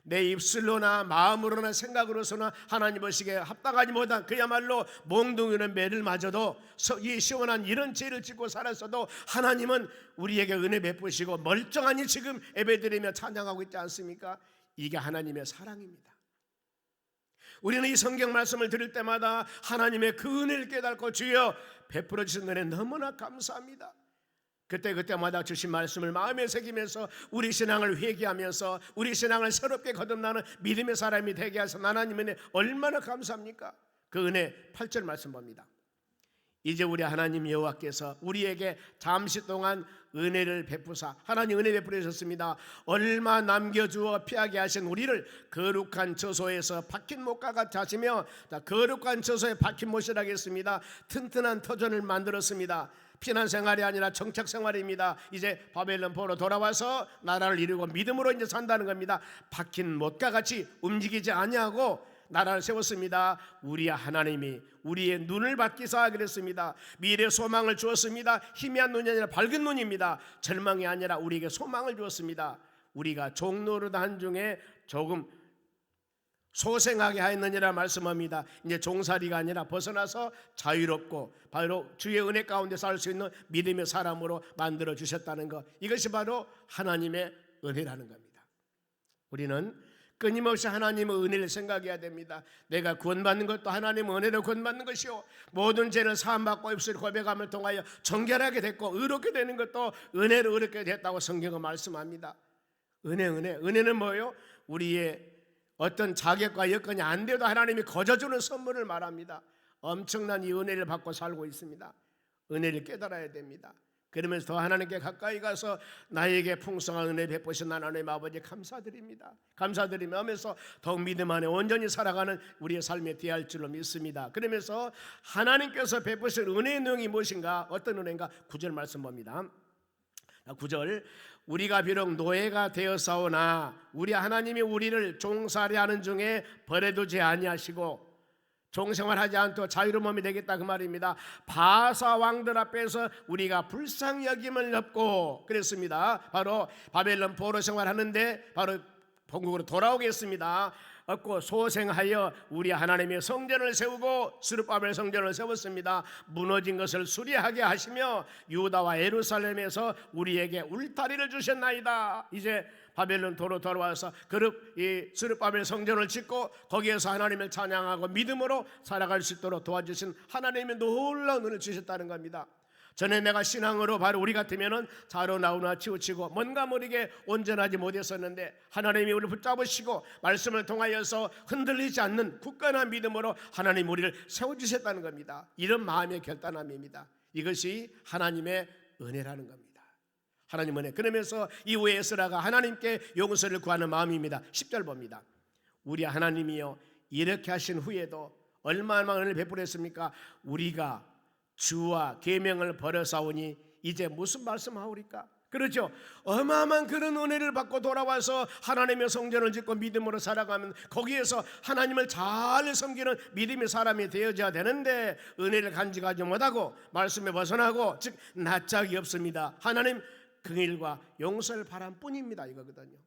내 입술로나 마음으로나 생각으로서나 하나님 보시기에 합당하지 못한 그야말로 몽둥이는 매를 맞아도 이 시원한 이런 죄를 짓고 살았어도 하나님은 우리에게 은혜 베푸시고 멀쩡하니 지금 예배드리며 찬양하고 있지 않습니까? 이게 하나님의 사랑입니다. 우리는 이 성경 말씀을 들을 때마다 하나님의 그 은혜를 깨닫고 주여 베풀어 주신 은혜 너무나 감사합니다. 그때마다 주신 말씀을 마음에 새기면서 우리 신앙을 회개하면서 우리 신앙을 새롭게 거듭나는 믿음의 사람이 되게 하셔서 하나님 은혜 얼마나 감사합니까? 그 은혜 8절 말씀 봅니다. 이제 우리 하나님 여호와께서 우리에게 잠시 동안 은혜를 베푸사, 하나님 은혜 베풀어 주셨습니다. 얼마 남겨주어 피하게 하신 우리를 거룩한 처소에서 박힌 못과 같이 하시며, 거룩한 처소에 박힌 못이라 하겠습니다. 튼튼한 터전을 만들었습니다. 피난 생활이 아니라 정착 생활입니다. 이제 바벨론 포로 돌아와서 나라를 이루고 믿음으로 이제 산다는 겁니다. 박힌 못과 같이 움직이지 아니하고 나라를 세웠습니다. 우리 하나님이 우리의 눈을 밝히사 그랬습니다. 미래 소망을 주었습니다. 희미한 눈이 아니라 밝은 눈입니다. 절망이 아니라 우리에게 소망을 주었습니다. 우리가 종노릇한 중에 조금 소생하게 하였느니라 말씀합니다. 이제 종살이가 아니라 벗어나서 자유롭고 바로 주의 은혜 가운데 살 수 있는 믿음의 사람으로 만들어 주셨다는 것, 이것이 바로 하나님의 은혜라는 겁니다. 우리는 끊임없이 하나님의 은혜를 생각해야 됩니다. 내가 구원받는 것도 하나님의 은혜로 구원받는 것이요, 모든 죄를 사함받고 입술을 고백함을 통하여 정결하게 됐고 의롭게 되는 것도 은혜로 의롭게 됐다고 성경은 말씀합니다. 은혜는 뭐예요? 우리의 어떤 자격과 여건이 안 돼도 하나님이 거저주는 선물을 말합니다. 엄청난 이 은혜를 받고 살고 있습니다. 은혜를 깨달아야 됩니다. 그러면서 더 하나님께 가까이 가서 나에게 풍성한 은혜 베푸신 하나님 아버지 감사드립니다. 감사드리며 하면서 더욱 믿음 안에 온전히 살아가는 우리의 삶에 대할 줄로 믿습니다. 그러면서 하나님께서 베푸신 은혜의 내용이 무엇인가, 어떤 은혜인가, 9절 말씀 봅니다. 9절, 우리가 비록 노예가 되었사오나 우리 하나님이 우리를 종살이하는 중에 버려두지 아니하시고 종생활하지 않도록 자유로운 몸이 되겠다 그 말입니다. 바사 왕들 앞에서 우리가 불쌍히 여김을 얻고 그랬습니다. 바로 바벨론 포로 생활하는데 바로 본국으로 돌아오겠습니다. 얻고 소생하여 우리 하나님의 성전을 세우고 스룹바벨 성전을 세웠습니다. 무너진 것을 수리하게 하시며 유다와 예루살렘에서 우리에게 울타리를 주셨나이다. 이제 바벨론 도로 돌아와서 이 스룹바벨 성전을 짓고 거기에서 하나님을 찬양하고 믿음으로 살아갈 수 있도록 도와주신 하나님의 놀라운 은혜를 주셨다는 겁니다. 전에 내가 신앙으로 바로 우리 같으면은 자로 나오나 치우치고 뭔가 모르게 온전하지 못했었는데 하나님이 우리를 붙잡으시고 말씀을 통하여서 흔들리지 않는 굳건한 믿음으로 하나님 우리를 세워주셨다는 겁니다. 이런 마음의 결단함입니다. 이것이 하나님의 은혜라는 겁니다. 하나님 은혜. 그러면서 이후에 에스라가 하나님께 용서를 구하는 마음입니다. 10절 봅니다. 우리 하나님이여 이렇게 하신 후에도 얼마나 은혜를 베풀었습니까? 우리가 주와 계명을 버려싸우니 이제 무슨 말씀하오리까? 그렇죠. 어마어마한 그런 은혜를 받고 돌아와서 하나님의 성전을 짓고 믿음으로 살아가면 거기에서 하나님을 잘 섬기는 믿음의 사람이 되어져야 되는데 은혜를 간직하지 못하고 말씀에 벗어나고 즉 낯짝이 없습니다. 하나님 긍일과 용서를 바란 뿐입니다. 이거거든요.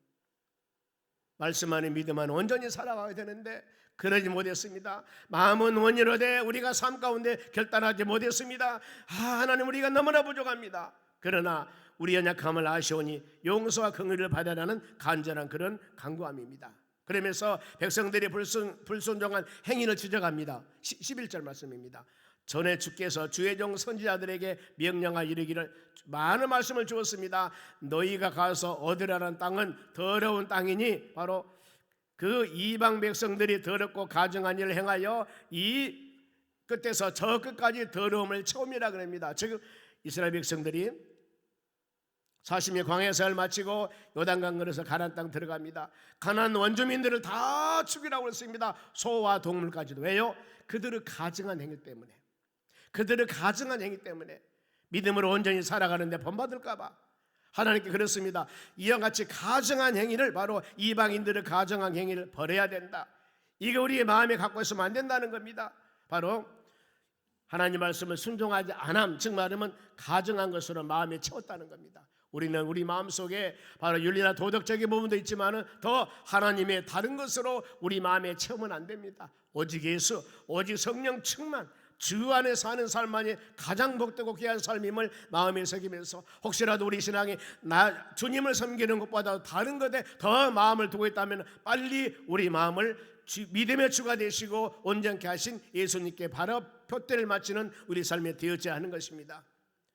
말씀 안에 믿음 안에 온전히 살아가야 되는데 그러지 못했습니다. 마음은 원이로되 우리가 삶 가운데 결단하지 못했습니다. 하나님 우리가 너무나 부족합니다. 그러나 우리 연약함을 아시오니 용서와 긍휼을 받아라는 간절한 그런 간구함입니다. 그러면서 백성들이 불순종한 행위를 지적합니다. 11절 말씀입니다. 전에 주께서 주의 종 선지자들에게 명령하 이르기를 많은 말씀을 주었습니다. 너희가 가서 얻으라는 땅은 더러운 땅이니 바로 그 이방 백성들이 더럽고 가증한 일을 행하여 이 끝에서 저 끝까지 더러움을 채웁니다 그럽니다. 지금 이스라엘 백성들이 40년 광야 생활을 마치고 요단강 건너서 가나안 땅 들어갑니다. 가나안 원주민들을 다 죽이라고 했습니다. 소와 동물까지도. 왜요? 그들의 가증한 행위 때문에. 그들의 가증한 행위 때문에 믿음으로 온전히 살아가는데 본받을까 봐 하나님께 그렇습니다. 이와 같이 가증한 행위를 바로 이방인들의 가증한 행위를 버려야 된다. 이게 우리의 마음에 갖고 있으면 안 된다는 겁니다. 바로 하나님 말씀을 순종하지 않음, 즉 말하면 가증한 것으로 마음에 채웠다는 겁니다. 우리는 우리 마음속에 바로 윤리나 도덕적인 부분도 있지만은 더 하나님의 다른 것으로 우리 마음에 채우면 안 됩니다. 오직 예수, 오직 성령 충만, 주 안에 사는 삶만이 가장 복되고 귀한 삶임을 마음에 새기면서 혹시라도 우리 신앙이 나 주님을 섬기는 것보다 다른 것에 더 마음을 두고 있다면 빨리 우리 마음을 믿음의 주가 되시고 온전케 하신 예수님께 바로 표대를 맞추는 우리 삶에 되어져야 하는 것입니다.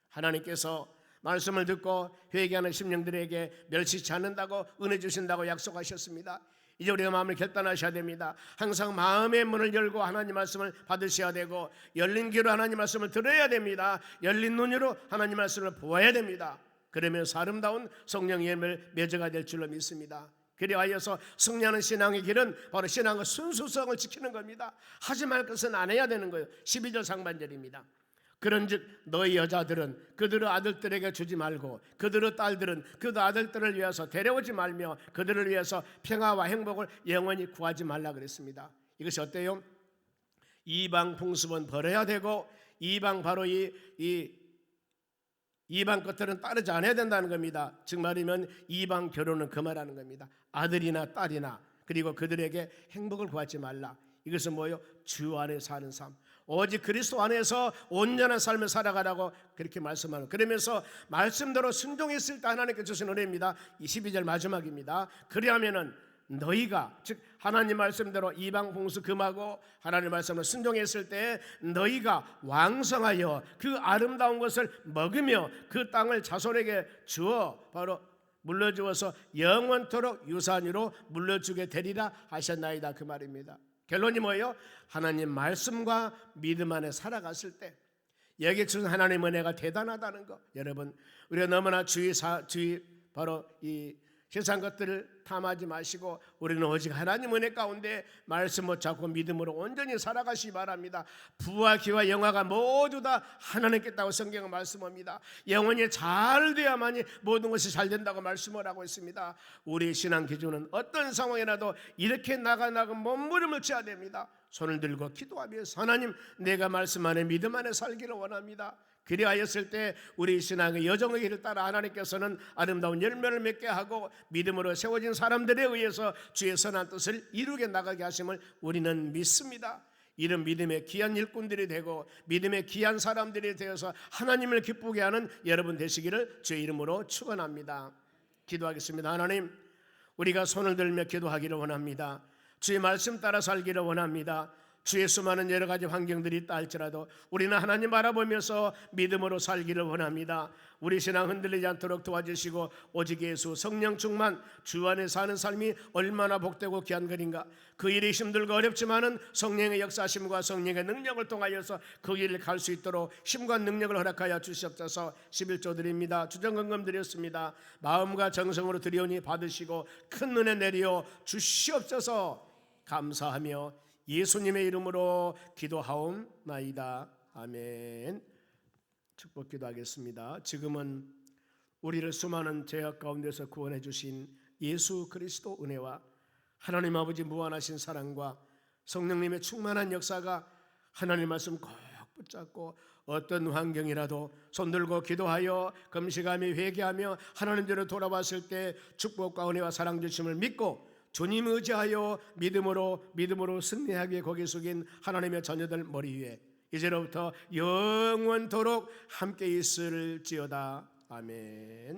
하나님께서 말씀을 듣고 회개하는 심령들에게 멸시치 않는다고 은혜 주신다고 약속하셨습니다. 이제 우리가 마음을 결단하셔야 됩니다. 항상 마음의 문을 열고 하나님 말씀을 받으셔야 되고 열린 귀로 하나님 말씀을 들어야 됩니다. 열린 눈으로 하나님 말씀을 보아야 됩니다. 그러면서 아름다운 성령의 힘을 맺어가 될 줄로 믿습니다. 그리하여서 승리하는 신앙의 길은 바로 신앙의 순수성을 지키는 겁니다. 하지 말 것은 안 해야 되는 거예요. 12절 상반절입니다. 그런즉 너희 여자들은 그들의 아들들에게 주지 말고 그들의 딸들은 그들 아들들을 위해서 데려오지 말며 그들을 위해서 평화와 행복을 영원히 구하지 말라 그랬습니다. 이것이 어때요? 이방 풍습은 버려야 되고 이방 바로 이방 것들은 따르지 않아야 된다는 겁니다. 즉 말이면 이방 결혼은 그만하는 겁니다. 아들이나 딸이나 그리고 그들에게 행복을 구하지 말라. 이것은 뭐예요? 주 안에 사는 삶, 오직 그리스도 안에서 온전한 삶을 살아가라고 그렇게 말씀하는, 그러면서 말씀대로 순종했을 때 하나님께 주신 은혜입니다. 22절 마지막입니다. 그리하면은 너희가, 즉 하나님 말씀대로 이방 풍수 금하고 하나님 말씀을 순종했을 때 너희가 왕성하여 그 아름다운 것을 먹으며 그 땅을 자손에게 주어 바로 물려주어서 영원토록 유산으로 물려주게 되리라 하셨나이다, 그 말입니다. 결론이 뭐예요? 하나님 말씀과 믿음 안에 살아갔을 때 여기에 주신 하나님 은혜가 대단하다는 거. 여러분, 우리가 너무나 주의 바로 이 세상 것들을 탐하지 마시고 우리는 오직 하나님 은혜 가운데 말씀 붙잡고 믿음으로 온전히 살아가시기 바랍니다. 부와 기와 영화가 모두 다 하나님께 있다고 성경은 말씀합니다. 영혼이 잘 돼야만이 모든 것이 잘 된다고 말씀을 하고 있습니다. 우리의 신앙 기준은 어떤 상황이라도 이렇게 나가나가 몸부림을 쳐야 됩니다. 손을 들고 기도하면서 하나님, 내가 말씀 안에 믿음 안에 살기를 원합니다. 그리하였을 때 우리 신앙의 여정의 길을 따라 하나님께서는 아름다운 열매를 맺게 하고 믿음으로 세워진 사람들에 의해서 주의 선한 뜻을 이루게 나가게 하심을 우리는 믿습니다. 이런 믿음의 귀한 일꾼들이 되고 믿음의 귀한 사람들이 되어서 하나님을 기쁘게 하는 여러분 되시기를 주의 이름으로 축원합니다. 기도하겠습니다. 하나님, 우리가 손을 들며 기도하기를 원합니다. 주의 말씀 따라 살기를 원합니다. 주의 수많은 여러 가지 환경들이 있다 할지라도 우리는 하나님 바라보면서 믿음으로 살기를 원합니다. 우리 신앙 흔들리지 않도록 도와주시고 오직 예수 성령 충만 주 안에 사는 삶이 얼마나 복되고 귀한 것인가. 그 일이 힘들고 어렵지만은 성령의 역사심과 성령의 능력을 통하여서 그 길을 갈 수 있도록 힘과 능력을 허락하여 주시옵소서. 11조 드립니다. 주정금금 드렸습니다. 마음과 정성으로 드리오니 받으시고 큰 은혜 내려 주시옵소서. 감사하며 예수님의 이름으로 기도하옵나이다. 아멘. 축복 기도하겠습니다. 지금은 우리를 수많은 죄악 가운데서 구원해 주신 예수 그리스도 은혜와 하나님 아버지 무한하신 사랑과 성령님의 충만한 역사가 하나님 말씀 꼭 붙잡고 어떤 환경이라도 손들고 기도하여 금식하며 회개하며 하나님께로 돌아왔을 때 축복과 은혜와 사랑 주심을 믿고 주님 의지하여 믿음으로 승리하기에 고개 숙인 하나님의 자녀들 머리 위에 이제로부터 영원토록 함께 있을지어다. 아멘.